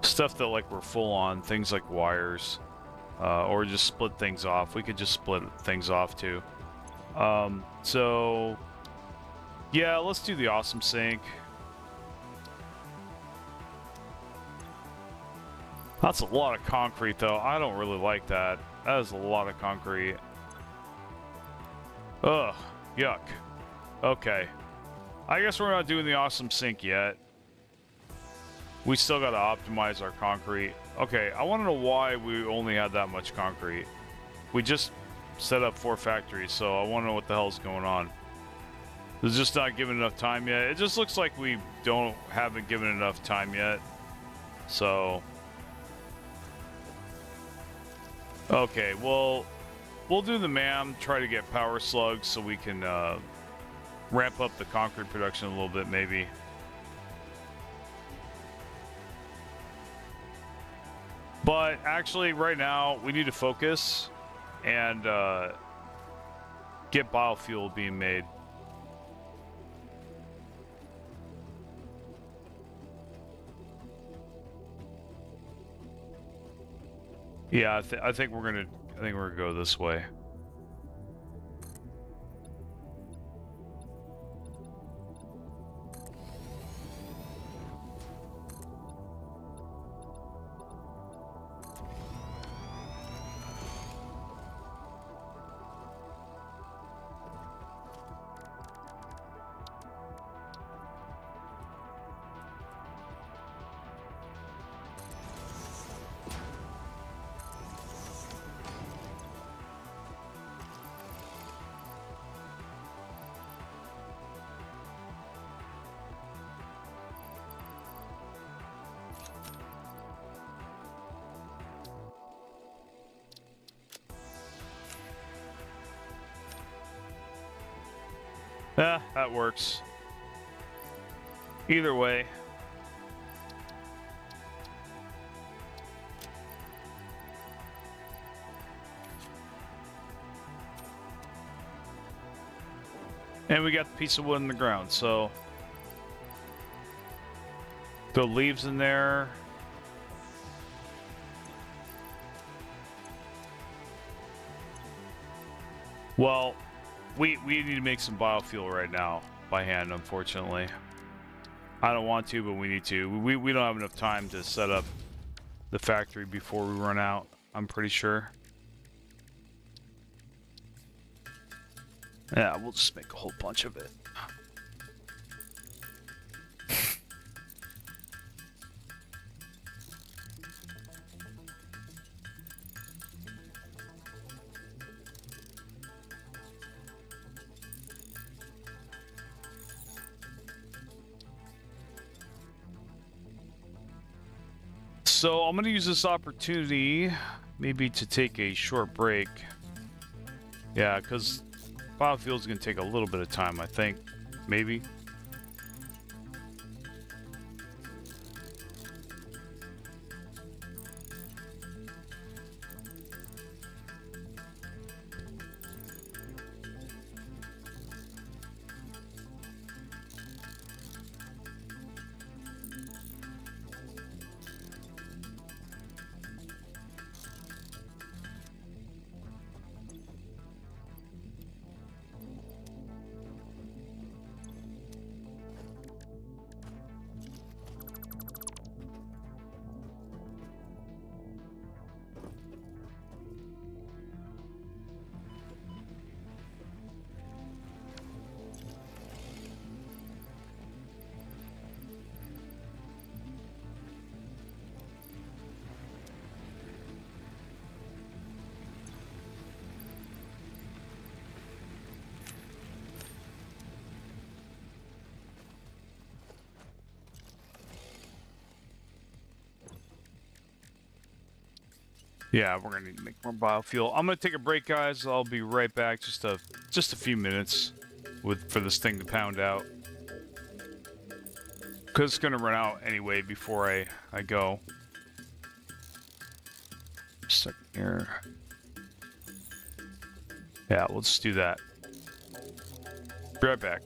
Stuff that like we're full on, things like wires. Or just split things off. We could just split things off too. So yeah, let's do the awesome sync. That's a lot of concrete, though. I don't really like that. That is a lot of concrete. Ugh. Yuck. Okay. I guess we're not doing the awesome sync yet. We still got to optimize our concrete. Okay, I want to know why we only had that much concrete. We just set up 4 factories, so I want to know what the hell's going on. It's just not given enough time yet. It just looks like we haven't given enough time yet. So... Okay, well, we'll do the MAM, try to get power slugs so we can ramp up the concrete production a little bit, maybe. But actually, right now, we need to focus and get biofuel being made. Yeah, I think we're gonna go this way. Yeah, that works. Either way. And we got the piece of wood in the ground, so... Throw leaves in there. Well... We need to make some biofuel right now by hand, unfortunately. I don't want to, but we need to. We don't have enough time to set up the factory before we run out, I'm pretty sure. Yeah, we'll just make a whole bunch of it. So I'm going to use this opportunity maybe to take a short break. Yeah, because biofield's going to take a little bit of time, I think. Maybe. Yeah, we're gonna need to make more biofuel. I'm gonna take a break, guys. I'll be right back. Just a few minutes for this thing to pound out, because it's gonna run out anyway before I go. Second here. Yeah, let's do that. Be right back.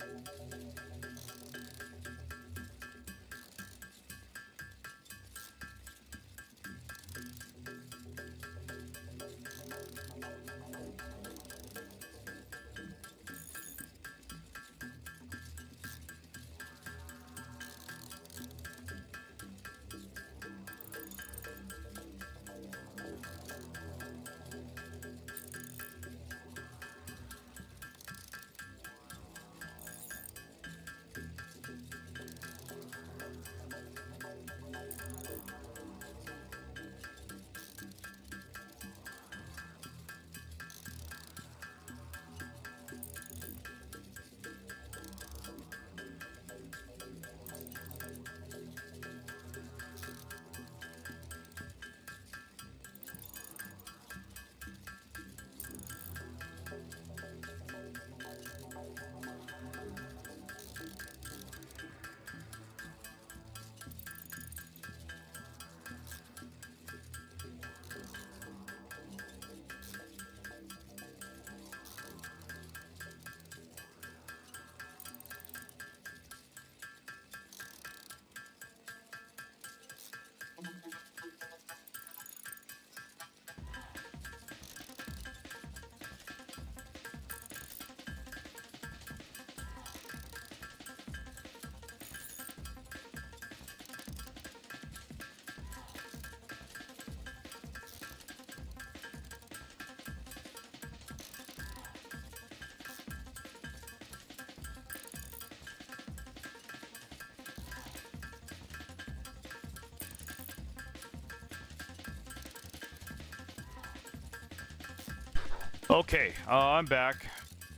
Okay, I'm back.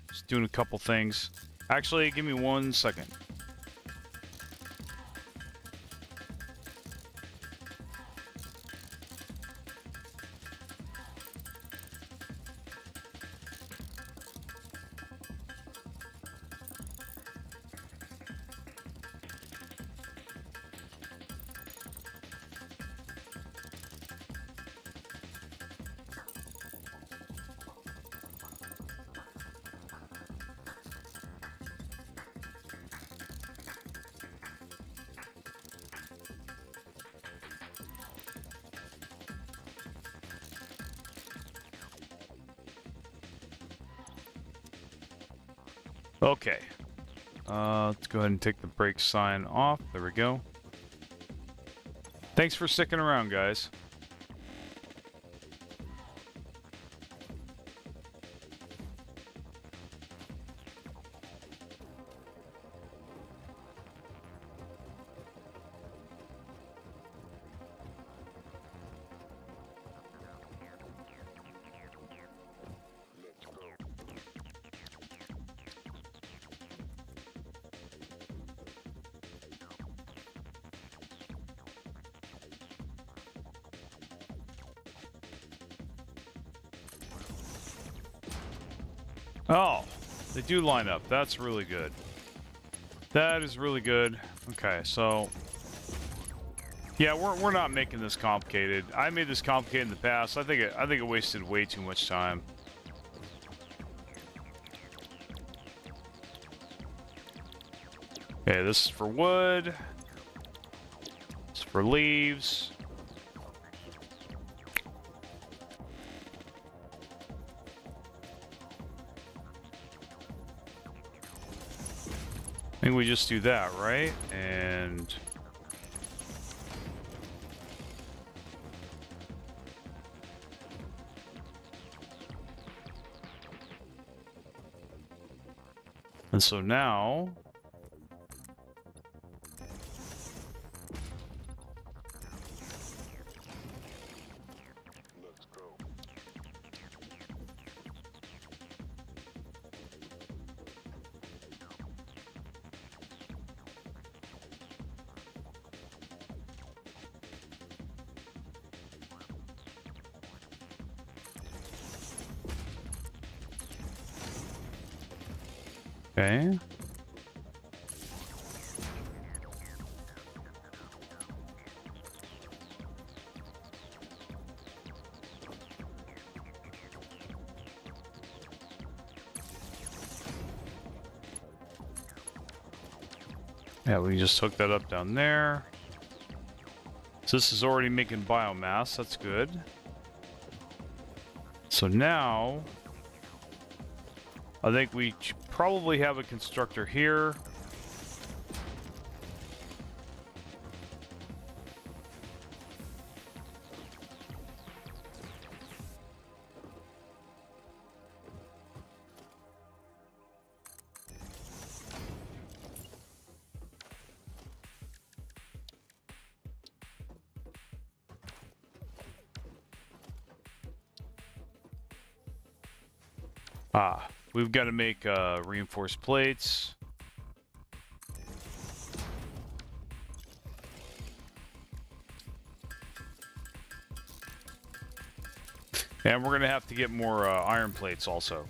Just doing a couple things. Actually, give me 1 second. Okay. Let's go ahead and take the brake sign off. There we go. Thanks for sticking around, guys. Oh, they do line up. That's really good. That is really good. Okay, so yeah, we're not making this complicated. I made this complicated in the past. I think it wasted way too much time. Okay, this is for wood. It's for leaves. I think we just do that, right? And so now Let's go. okay. Yeah, we just hook that up down there. So this is already making biomass. That's good. So now I think we probably have a constructor here. We've got to make reinforced plates. And we're going to have to get more iron plates also.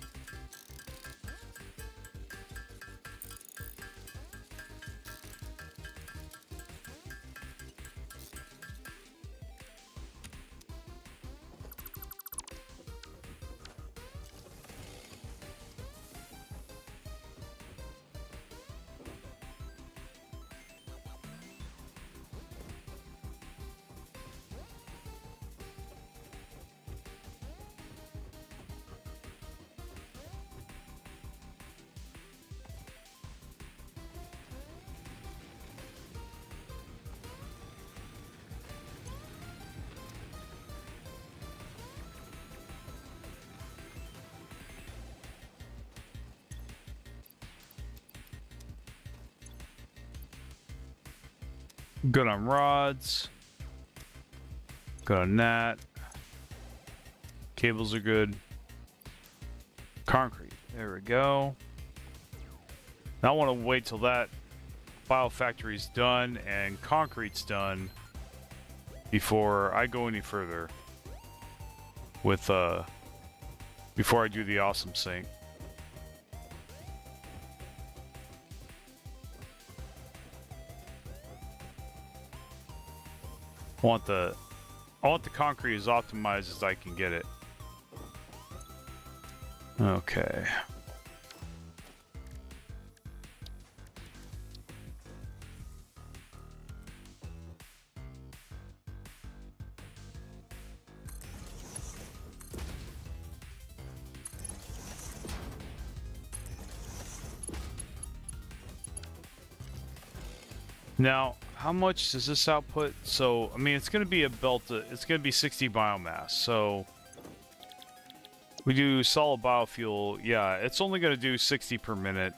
Good on rods. Good on that. Cables are good. Concrete. There we go. Now I want to wait till that biofactory's done and concrete's done before I go any further with before I do the awesome sink. I want the concrete as optimized as I can get it. Okay. Now, how much does this output? So, I mean, it's going to be it's going to be 60 biomass. So, we do solid biofuel. Yeah, it's only going to do 60 per minute,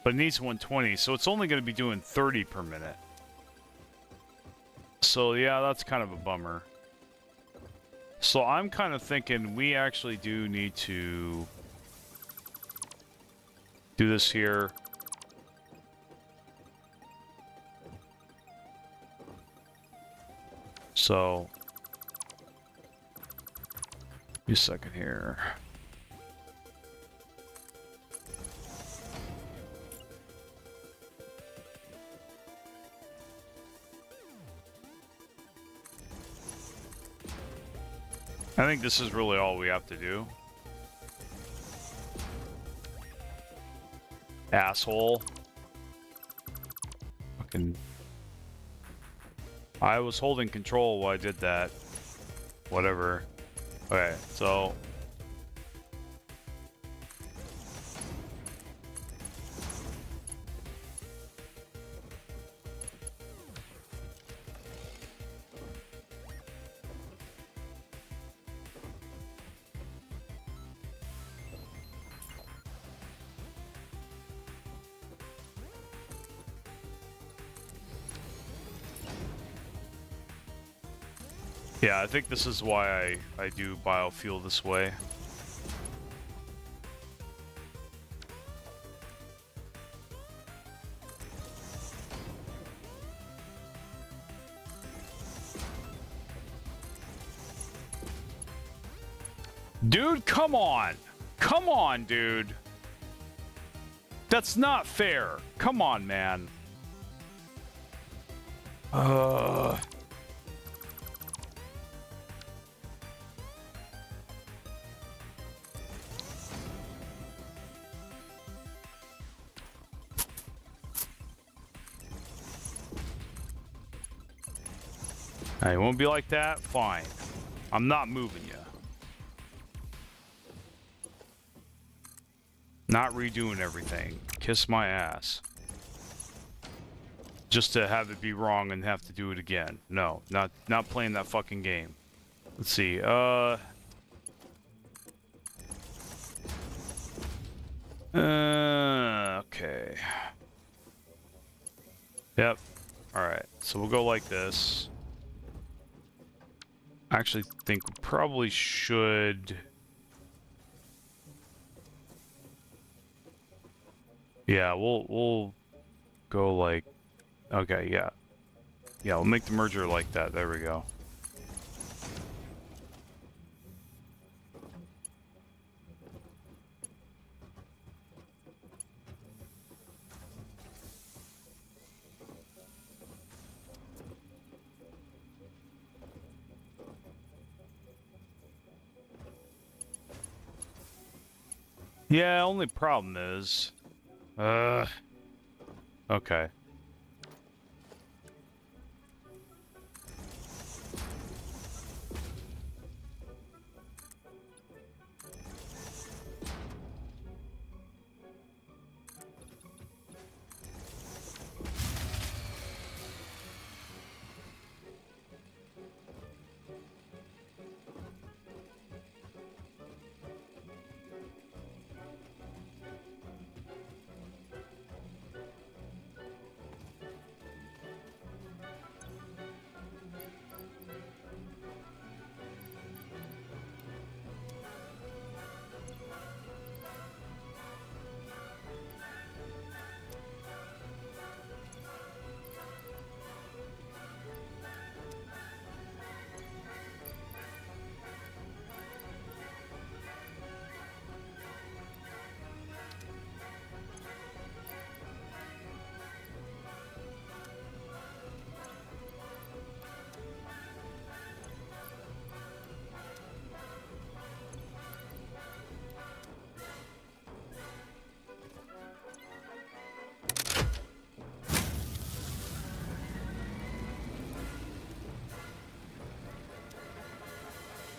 but it needs 120. So, it's only going to be doing 30 per minute. So, yeah, that's kind of a bummer. So, I'm kind of thinking we actually do need to do this here. So, give me a second here. I think this is really all we have to do. Asshole. Fucking... I was holding control while I did that. Whatever. Okay, so... Yeah, I think this is why I do biofuel this way. Dude, come on! Come on, dude! That's not fair! Come on, man! It won't be like that? Fine. I'm not moving you. Not redoing everything. Kiss my ass. Just to have it be wrong and have to do it again. No, not playing that fucking game. Let's see, okay. Yep. Alright, so we'll go like this. I actually think we probably should... Yeah, we'll go like... Okay, yeah. Yeah, we'll make the merger like that. There we go. Yeah, only problem is... Okay.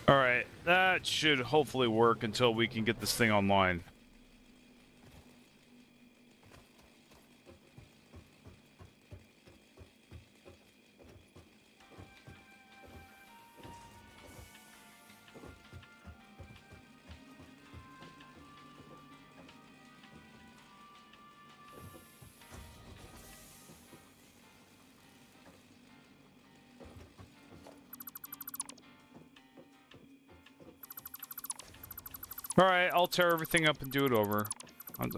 Alright, that should hopefully work until we can get this thing online. Alright, I'll tear everything up and do it over. I'm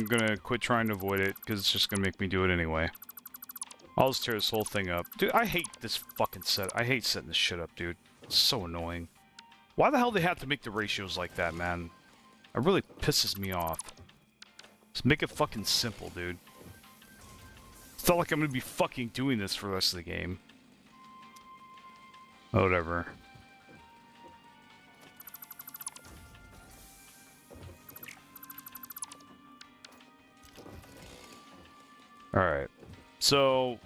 gonna quit trying to avoid it, because it's just gonna make me do it anyway. I'll just tear this whole thing up. Dude, I hate this fucking set. I hate setting this shit up, dude. It's so annoying. Why the hell they have to make the ratios like that, man? It really pisses me off. Just make it fucking simple, dude. It's not like I'm gonna be fucking doing this for the rest of the game. Whatever. So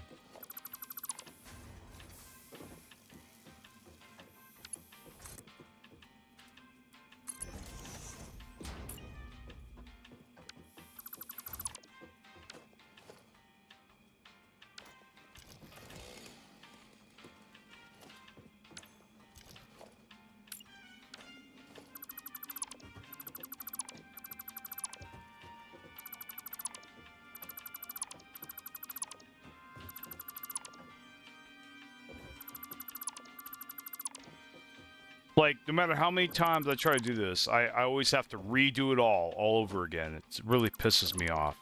like, no matter how many times I try to do this, I always have to redo it all over again. It really pisses me off.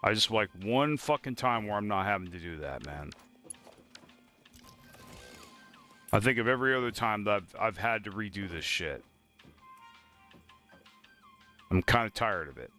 I just like one fucking time where I'm not having to do that, man. I think of every other time that I've had to redo this shit. I'm kind of tired of it.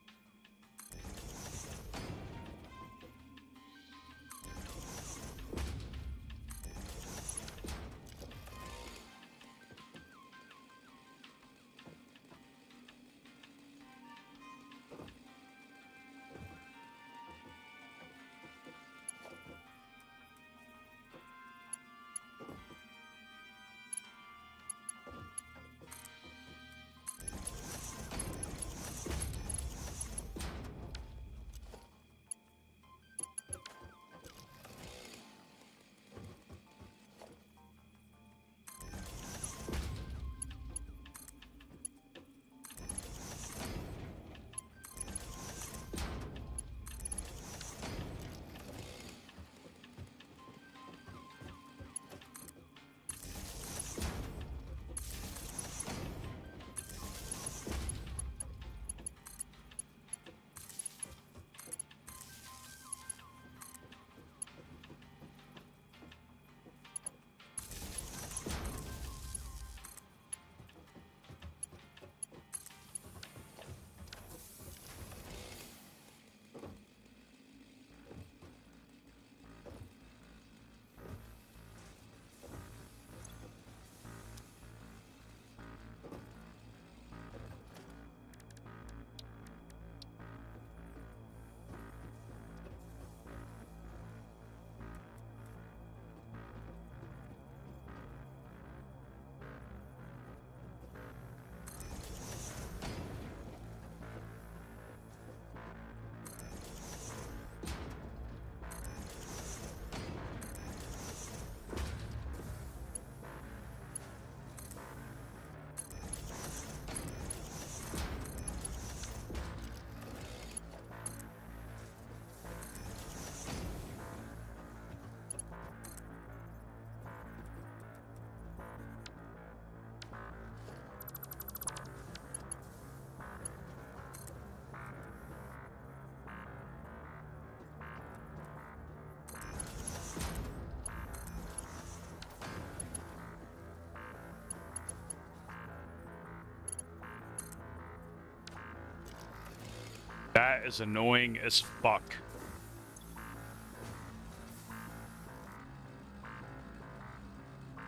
That is annoying as fuck.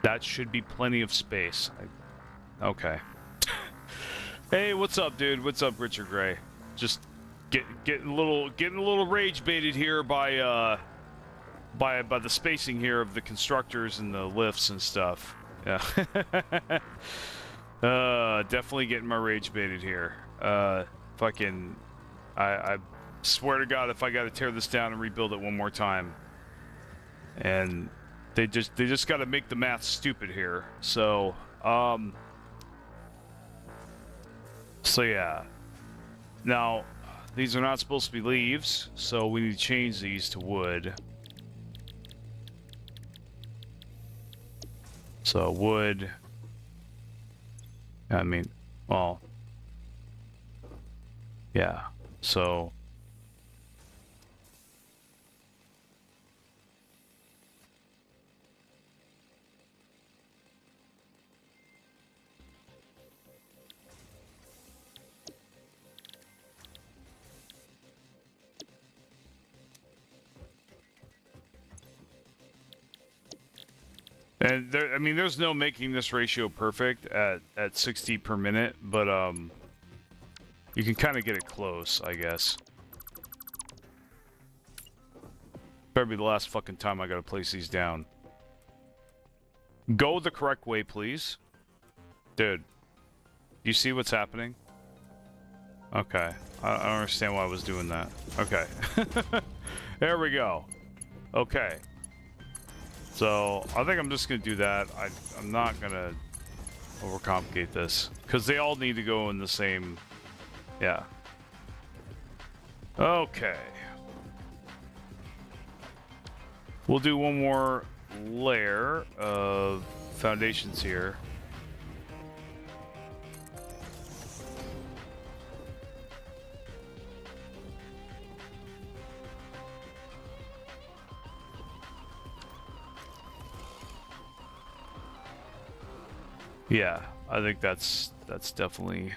That should be plenty of space. Okay. Hey, what's up, dude? What's up, Richard Gray? Just getting a little rage baited here by the spacing here of the constructors and the lifts and stuff. Yeah. Definitely getting my rage baited here. Fucking. I swear to God, if I got to tear this down and rebuild it one more time, and they just got to make the math stupid here. So yeah. Now, these are not supposed to be leaves, so we need to change these to wood. So wood. I mean, well, yeah. So and there, I mean, there's no making this ratio perfect at 60 per minute, but you can kind of get it close, I guess. Better be the last fucking time I gotta place these down. Go the correct way, please. Dude. You see what's happening? Okay. I don't understand why I was doing that. Okay. There we go. Okay. So, I think I'm just gonna do that. I'm not gonna overcomplicate this. Because they all need to go in the same... Yeah. Okay. We'll do one more layer of foundations here. Yeah, I think that's definitely...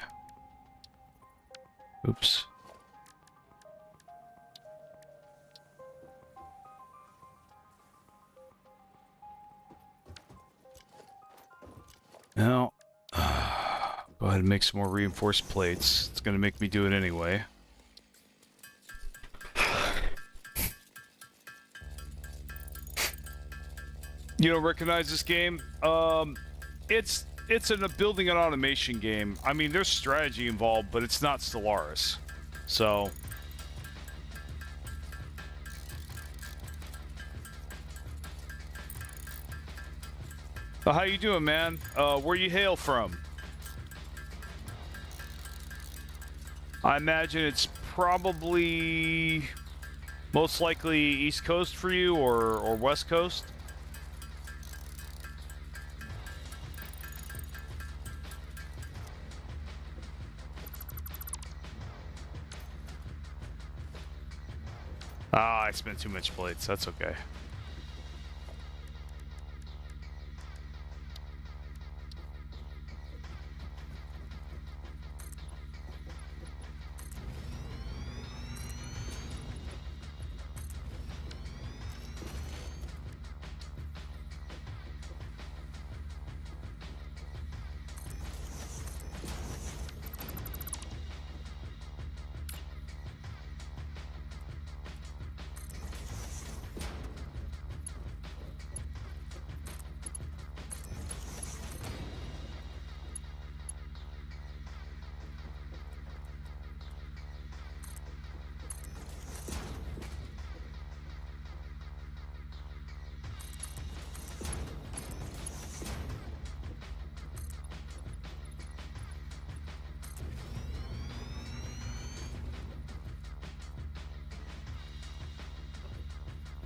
Oops. Now, go ahead and make some more reinforced plates. It's going to make me do it anyway. You don't recognize this game? It's a building and automation game. I mean, there's strategy involved, but it's not Stellaris. So... how you doing, man? Where you hail from? I imagine it's probably most likely East Coast for you, or West Coast. Ah, I spent too much plates. That's okay.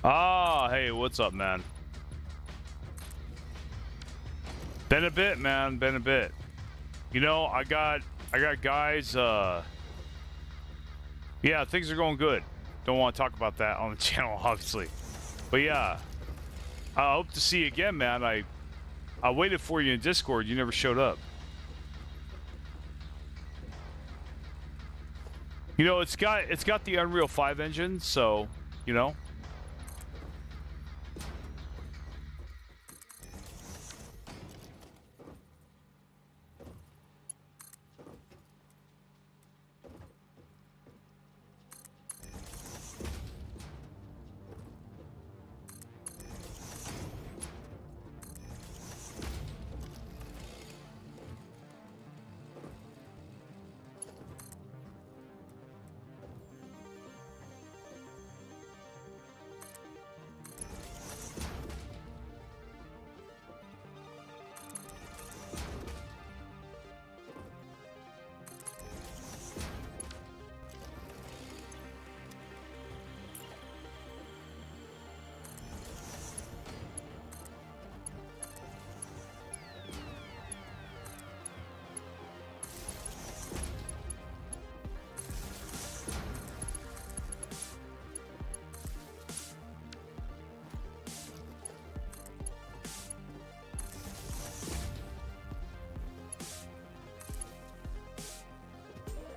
Ah, hey, what's up, man? Been a bit, man. Been a bit. You know, I got guys. Yeah, things are going good. Don't want to talk about that on the channel, obviously. But yeah, I hope to see you again, man. I waited for you in Discord. You never showed up. You know, it's got the Unreal 5 engine, so you know.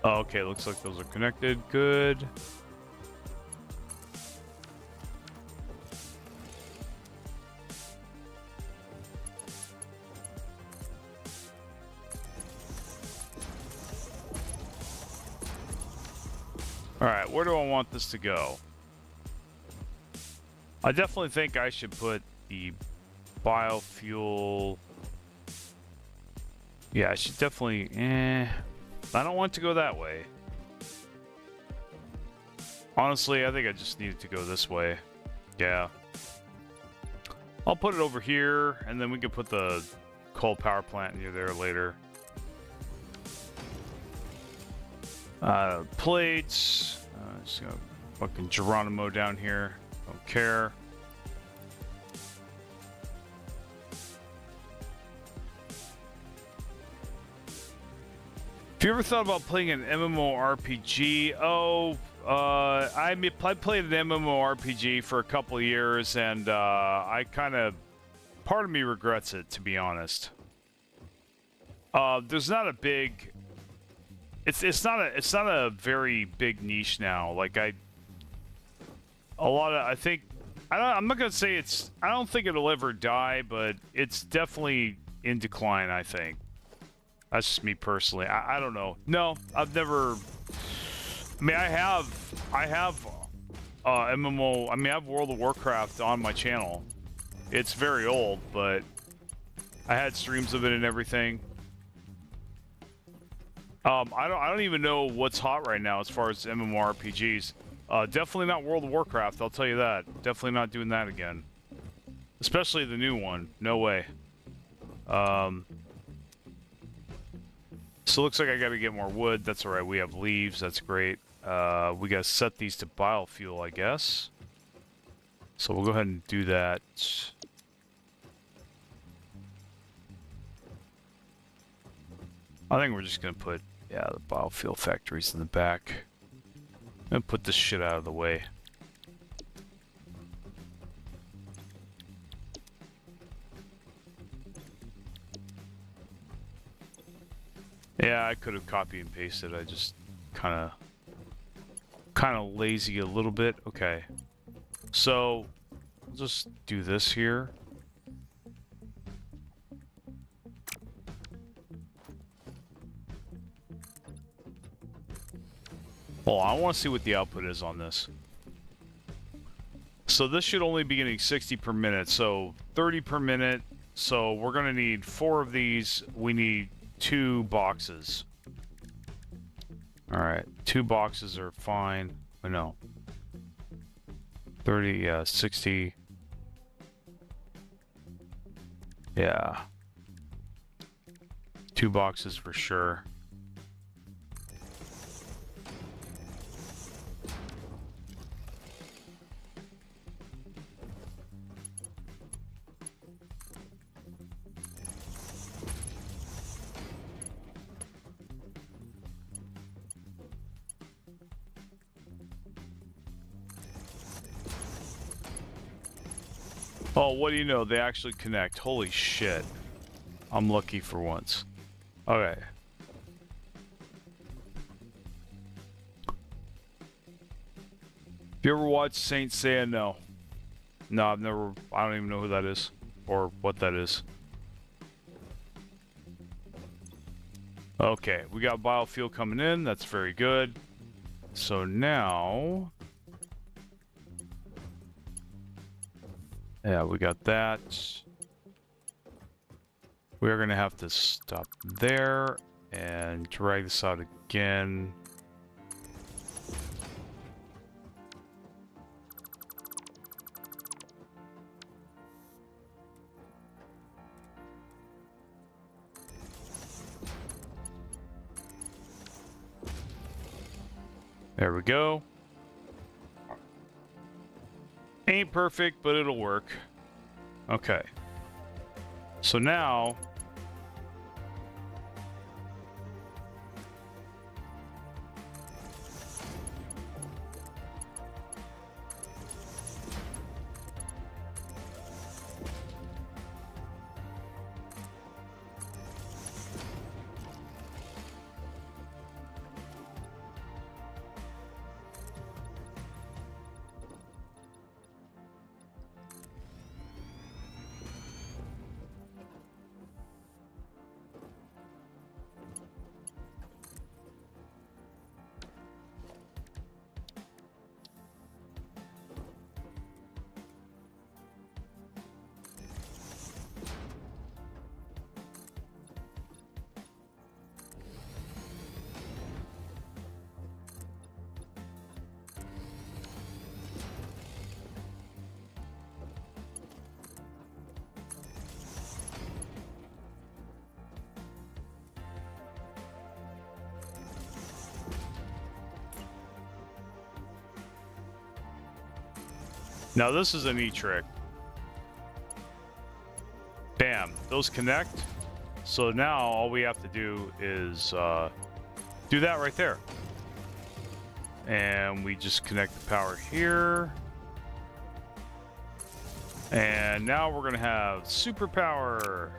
Oh, okay, looks like those are connected. Good. All right, where do I want this to go? I definitely think I should put the biofuel... Yeah, I should definitely... I don't want to go that way. Honestly, I think I just needed to go this way. Yeah. I'll put it over here, and then we can put the coal power plant near there later. Plates. Just gonna fucking Geronimo down here. Don't care. Have you ever thought about playing an MMORPG? Oh, I played an MMORPG for a couple of years, and I kind of, part of me regrets it, to be honest. There's not a big, it's not a very big niche now. Like I'm not gonna say I don't think it'll ever die, but it's definitely in decline, I think. That's just me personally. I don't know. No, I've never. I mean, I have MMO. I mean, I have World of Warcraft on my channel. It's very old, but I had streams of it and everything. I don't even know what's hot right now as far as MMORPGs. Definitely not World of Warcraft. I'll tell you that. Definitely not doing that again. Especially the new one. No way. So it looks like I gotta get more wood. That's alright, we have leaves, that's great. We gotta set these to biofuel, I guess. So we'll go ahead and do that. I think we're just gonna put, yeah, the biofuel factories in the back. And put this shit out of the way. Yeah, I could have copied and pasted. I just kind of lazy a little bit. Okay, so I'll just do this here. Well, I want to see what the output is on this. So this should only be getting 60 per minute, so 30 per minute. So we're gonna need 4 of these. We need 2 boxes. Alright, 2 boxes are fine. Oh, no. 30, yeah, 60. Yeah. 2 boxes for sure. Oh, what do you know? They actually connect. Holy shit. I'm lucky for once. Okay. Have you ever watched Saint Seiya? No. No, I've never. I don't even know who that is. Or what that is. Okay, we got biofuel coming in. That's very good. So now... Yeah, we got that. We're gonna have to stop there and drag this out again. There we go. Ain't perfect, but it'll work. Okay. So now... Now this is a neat trick. Bam, those connect. So now all we have to do is do that right there. And we just connect the power here. And now we're gonna have superpower.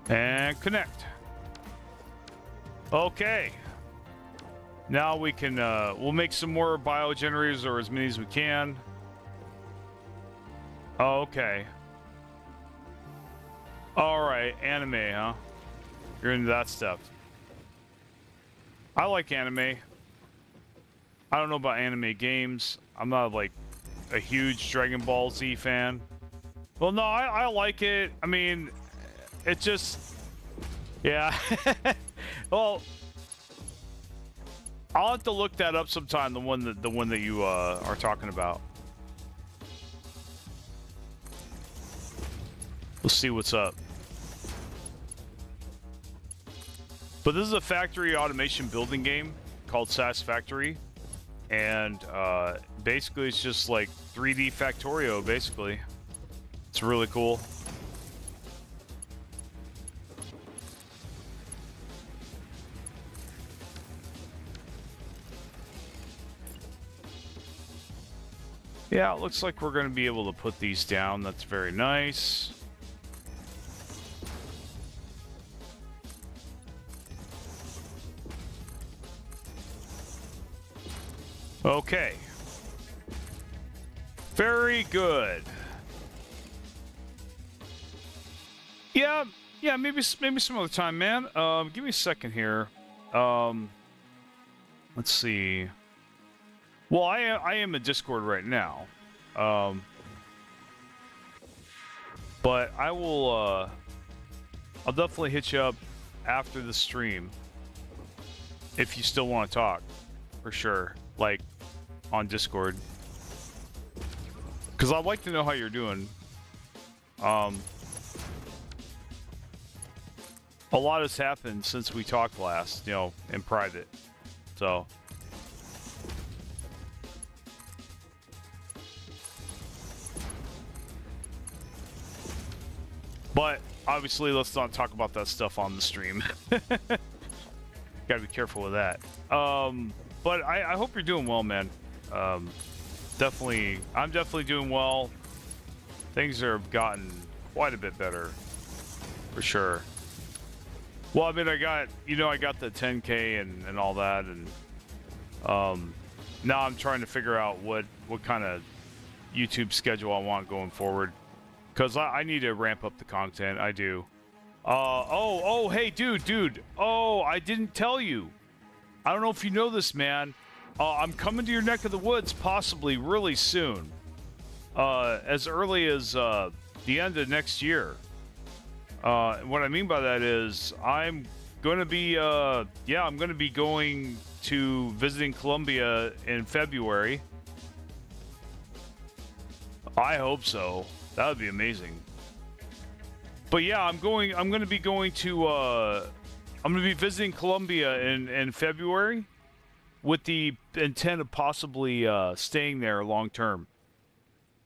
And connect. Okay. Now we can, we'll make some more biogenerators, or as many as we can. Okay. Alright, anime, huh? You're into that stuff. I like anime. I don't know about anime games. I'm not, like, a huge Dragon Ball Z fan. Well, no, I like it. I mean, it just... Yeah. Well... I'll have to look that up sometime, the one that you are talking about. We'll see what's up. But this is a factory automation building game called Satisfactory. And basically it's just like 3D Factorio, basically. It's really cool. Yeah, it looks like we're going to be able to put these down. That's very nice. Okay. Very good. Yeah, maybe some other time, man. Give me a second here. Let's see. Well, I am in Discord right now, but I will. I'll definitely hit you up after the stream if you still want to talk, for sure. Like on Discord, because I'd like to know how you're doing. A lot has happened since we talked last, you know, in private, so. But obviously, let's not talk about that stuff on the stream. Gotta be careful with that. But I hope you're doing well, man. I'm definitely doing well. Things have gotten quite a bit better, for sure. Well, I mean, I got the 10K and all that, and now I'm trying to figure out what kind of YouTube schedule I want going forward. Because I need to ramp up the content. I do. Hey, dude. Oh, I didn't tell you. I don't know if you know this, man. I'm coming to your neck of the woods possibly really soon. As early as the end of next year. What I mean by that is I'm going to be, I'm going to be going to visiting Colombia in February. I hope so. That would be amazing. But yeah, I'm going to be visiting Colombia in February with the intent of possibly staying there long term.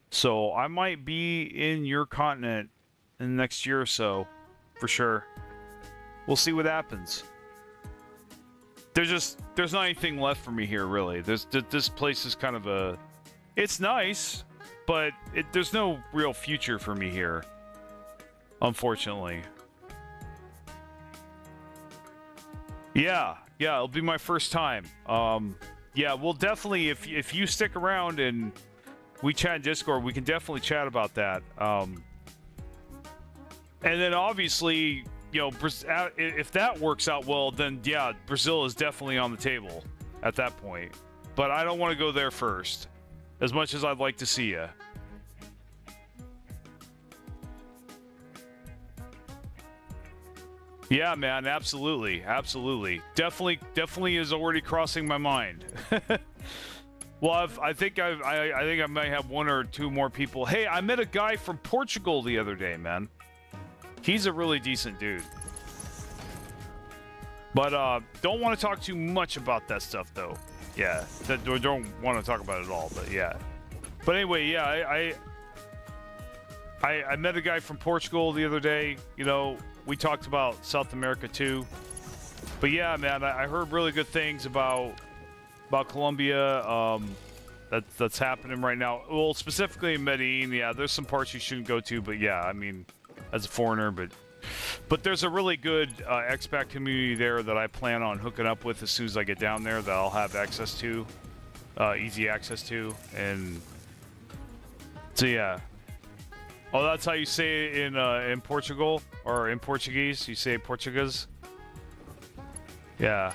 So I might be in your continent in the next year or so, for sure. We'll see what happens. There's not anything left for me here, really. This place is kind of it's nice. But there's no real future for me here, unfortunately. Yeah, it'll be my first time. Yeah, we'll definitely, if you stick around and we chat in Discord, we can definitely chat about that. And then obviously, you know, if that works out well, then yeah, Brazil is definitely on the table at that point. But I don't want to go there first. As much as I'd like to see you. Yeah, man, absolutely. Definitely is already crossing my mind. Well, I think I might have one or two more people. Hey, I met a guy from Portugal the other day, man. He's a really decent dude. But don't want to talk too much about that stuff, though. Yeah, don't want to talk about it at all. But yeah. But anyway, yeah, I met a guy from Portugal the other day. You know, we talked about South America too. But yeah, man, I heard really good things about Colombia. That's happening right now. Well, specifically in Medellin, yeah, there's some parts you shouldn't go to, but yeah, I mean, as a foreigner, but there's a really good expat community there that I plan on hooking up with as soon as I get down there that I'll have access to, easy access to, and so yeah. Oh, that's how you say it in Portugal, or in Portuguese? You say Portuguese? Yeah.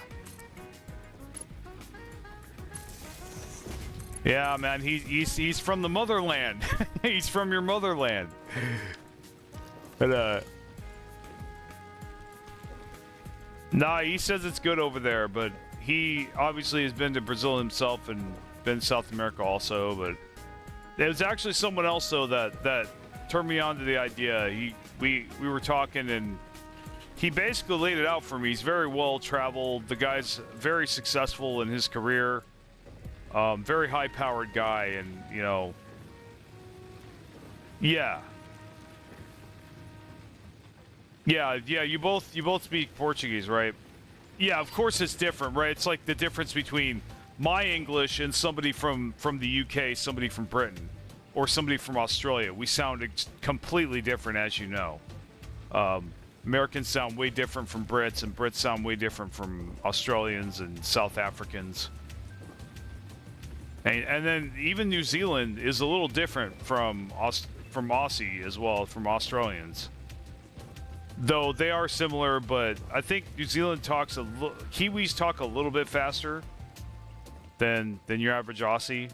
Yeah, man, he's from the motherland. He's from your motherland. But nah, he says it's good over there, but he obviously has been to Brazil himself and been to South America also, but it was actually someone else though that turned me on to the idea. We were talking and he basically laid it out for me. He's very well traveled. The guy's very successful in his career. Very high-powered guy, and you know, yeah. You both speak Portuguese, right? Yeah, of course it's different, right? It's like the difference between my English and somebody from the UK, somebody from Britain, or somebody from Australia. We sound completely different, as you know. Americans sound way different from Brits, and Brits sound way different from Australians and South Africans. And then even New Zealand is a little different from Aussie as well, from Australians. Though they are similar, but I think New Zealand talks Kiwis talk a little bit faster than your average Aussie.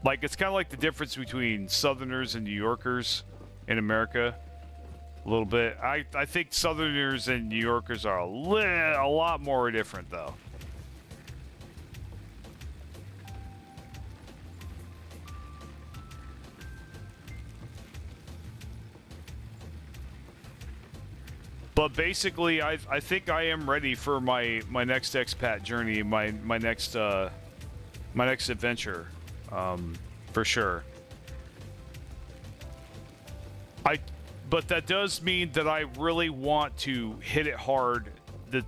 Like, it's kind of like the difference between Southerners and New Yorkers in America. A little bit. I think Southerners and New Yorkers are a lot more different, though. But basically, I think I am ready for my next expat journey, my next adventure, for sure. But that does mean that I really want to hit it hard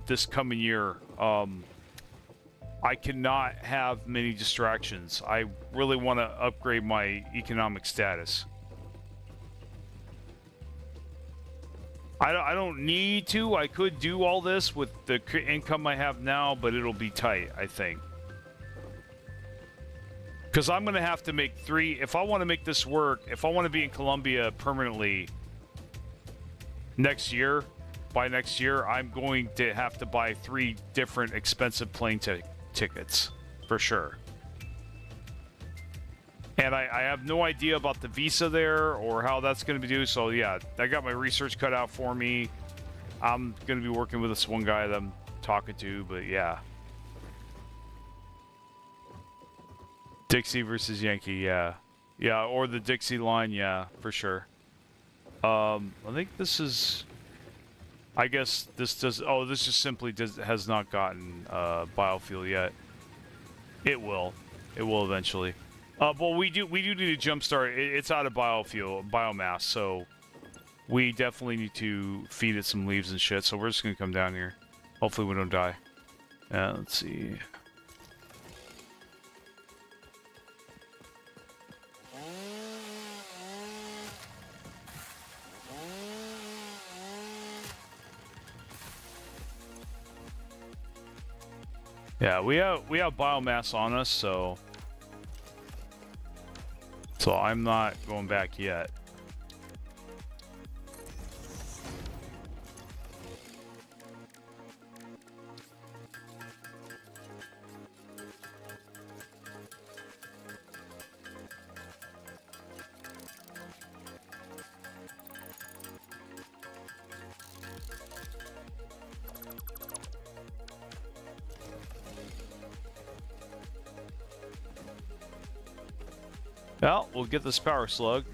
this coming year. I cannot have many distractions. I really want to upgrade my economic status. I don't need to. I could do all this with the income I have now, but it'll be tight, I think. Because I'm going to have to make if I want to make this work, if I want to be in Colombia permanently by next year, I'm going to have to buy 3 different expensive plane tickets, for sure. And I have no idea about the visa there or how that's going to be due. So yeah, I got my research cut out for me. I'm going to be working with this one guy that I'm talking to, but yeah. Dixie versus Yankee, yeah. Yeah, or the Dixie line, yeah, for sure. I think this is... I guess this does... Oh, this just simply has not gotten biofuel yet. It will. It will eventually. Well, we do need to jumpstart. It's out of biomass, so we definitely need to feed it some leaves and shit. So we're just gonna come down here. Hopefully we don't die. Let's see. Yeah, we have biomass on us, so I'm not going back yet. Well, we'll get this power slug.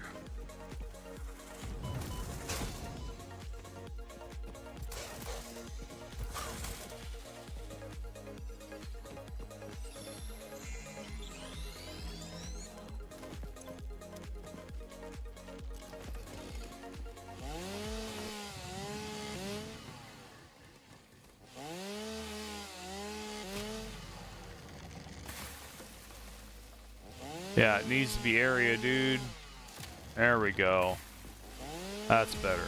Yeah, it needs to be area, dude. There we go. That's better.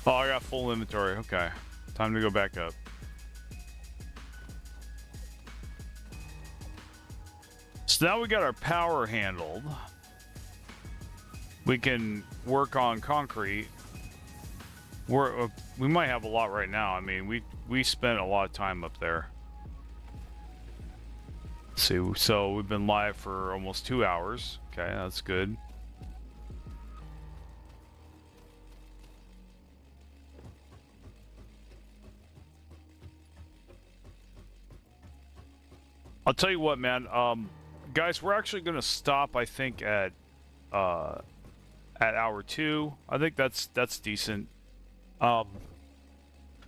Oh, I got full inventory. Okay. Time to go back up. So now we got our power handled. We can work on concrete. We might have a lot right now. I mean, we spent a lot of time up there. Let's see, so we've been live for almost 2 hours. Okay, that's good. I'll tell you what, man. Guys, we're actually going to stop, I think, at hour 2. I think that's decent.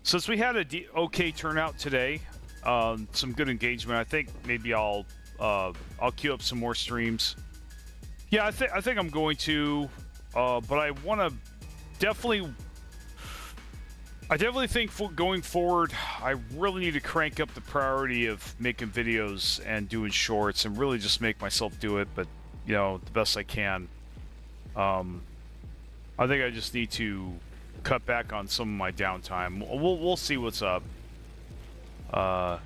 Since we had a okay turnout today, some good engagement, I think maybe I'll queue up some more streams. Yeah, I think I'm going to, but I want to definitely. I definitely think going forward, I really need to crank up the priority of making videos and doing shorts and really just make myself do it, but, you know, the best I can. I think I just need to cut back on some of my downtime. We'll see what's up. But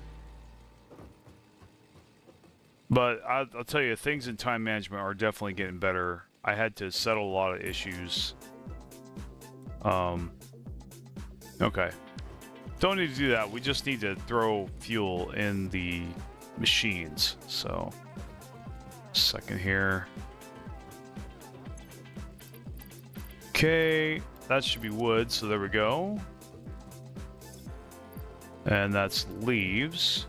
I'll tell you, things in time management are definitely getting better. I had to settle a lot of issues. Okay. Don't need to do that. We just need to throw fuel in the machines. So, second here. Okay, that should be wood. So there we go. And that's leaves.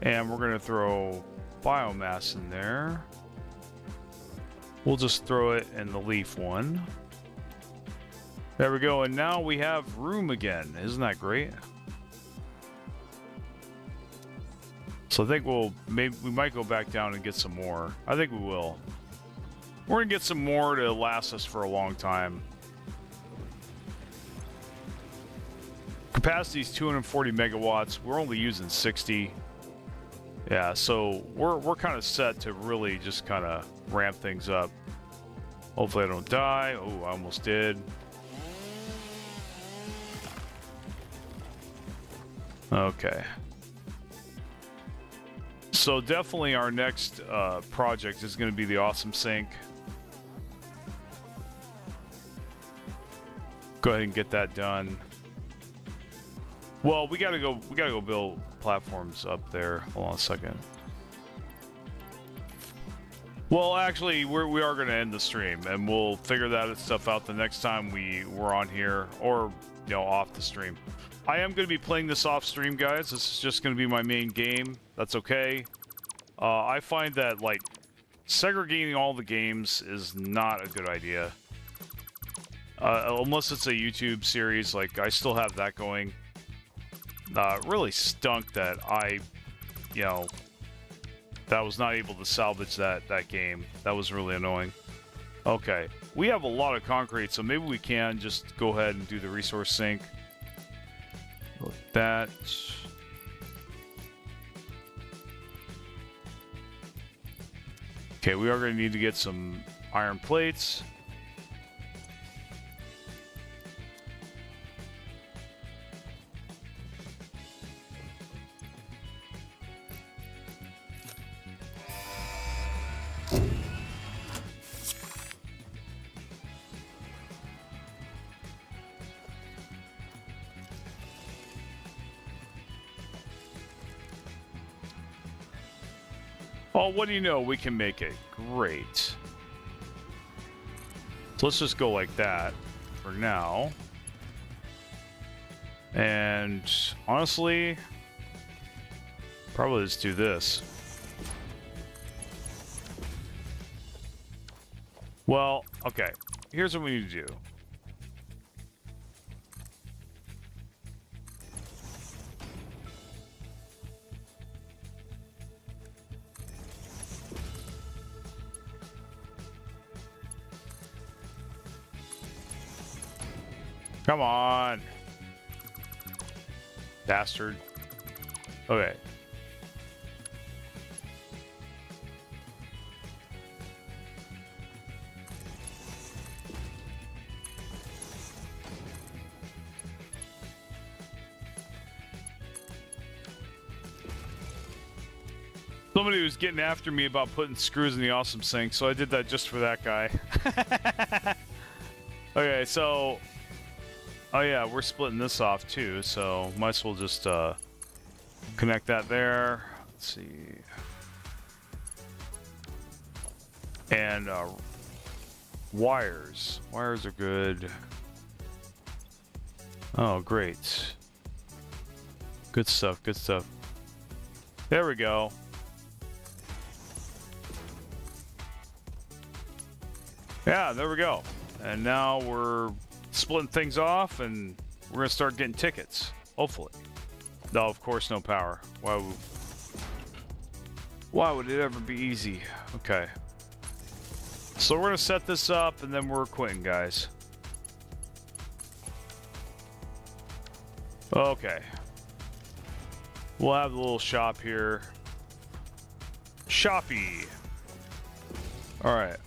And we're going to throw biomass in there. We'll just throw it in the leaf one. There we go, and now we have room again. Isn't that great? So I think we might go back down and get some more. I think we will. We're gonna get some more to last us for a long time. Capacity is 240 megawatts. We're only using 60. Yeah, so we're kind of set to really just kind of ramp things up. Hopefully I don't die. Oh, I almost did. Okay. So definitely our next project is going to be the awesome sink. Go ahead and get that done. Well, we gotta go build platforms up there. Hold on a second. Well, actually, we are going to end the stream, and we'll figure that stuff out the next time we're on here, or, you know, off the stream. I am going to be playing this off stream, guys. This is just going to be my main game. That's okay. I find that, like, segregating all the games is not a good idea. Unless it's a YouTube series, like, I still have that going. Really stunk that that was not able to salvage that game. That was really annoying. Okay, we have a lot of concrete, so maybe we can just go ahead and do the resource sink. Like that. Okay, we are going to need to get some iron plates. Oh, what do you know? We can make it. Great. So let's just go like that for now. And honestly, probably just do this. Well, okay. Here's what we need to do. Come on. Bastard. Okay. Somebody was getting after me about putting screws in the awesome sink, so I did that just for that guy. Okay, so... Oh yeah, we're splitting this off too, so might as well just connect that there. Let's see. And wires. Wires are good. Oh, great. Good stuff, good stuff. There we go. Yeah, there we go. And now we're splitting things off, and we're gonna start getting tickets. Hopefully. No, of course, no power. Why would it ever be easy? Okay. So we're gonna set this up, and then we're quitting, guys. Okay. We'll have a little shop here. Shoppy. All right.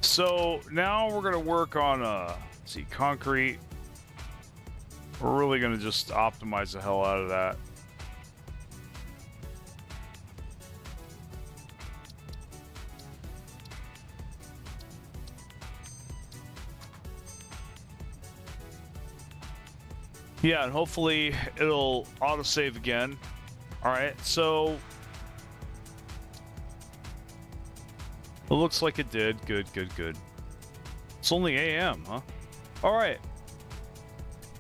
So now we're gonna work on let's see, concrete. We're really gonna just optimize the hell out of that. Yeah, and hopefully it'll autosave again. All right, so it looks like it did. Good, good, good. It's only AM, huh? All right.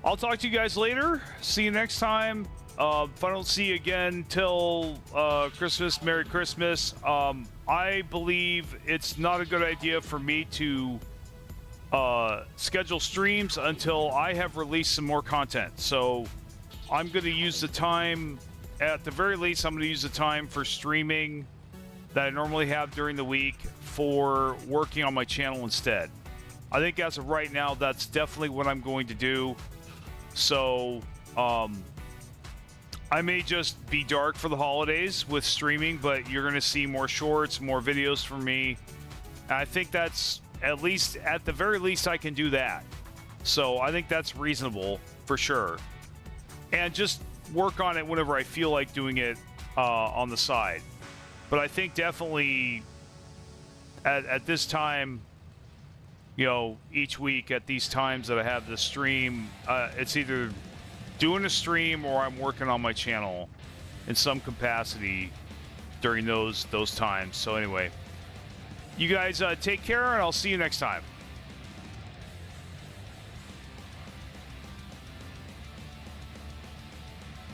I'll talk to you guys later. See you next time. If I don't see you again till Christmas, Merry Christmas. I believe it's not a good idea for me to schedule streams until I have released some more content. So I'm going to use the time, at the very least, I'm going to use the time for streaming that I normally have during the week for working on my channel instead. I think as of right now, that's definitely what I'm going to do. So, I may just be dark for the holidays with streaming, but you're going to see more shorts, more videos from me. And I think that's, at least, at the very least, I can do that. So I think that's reasonable for sure. And just work on it whenever I feel like doing it on the side. But I think definitely at this time, you know, each week at these times that I have the stream, it's either doing a stream or I'm working on my channel in some capacity during those times. So anyway, you guys take care, and I'll see you next time.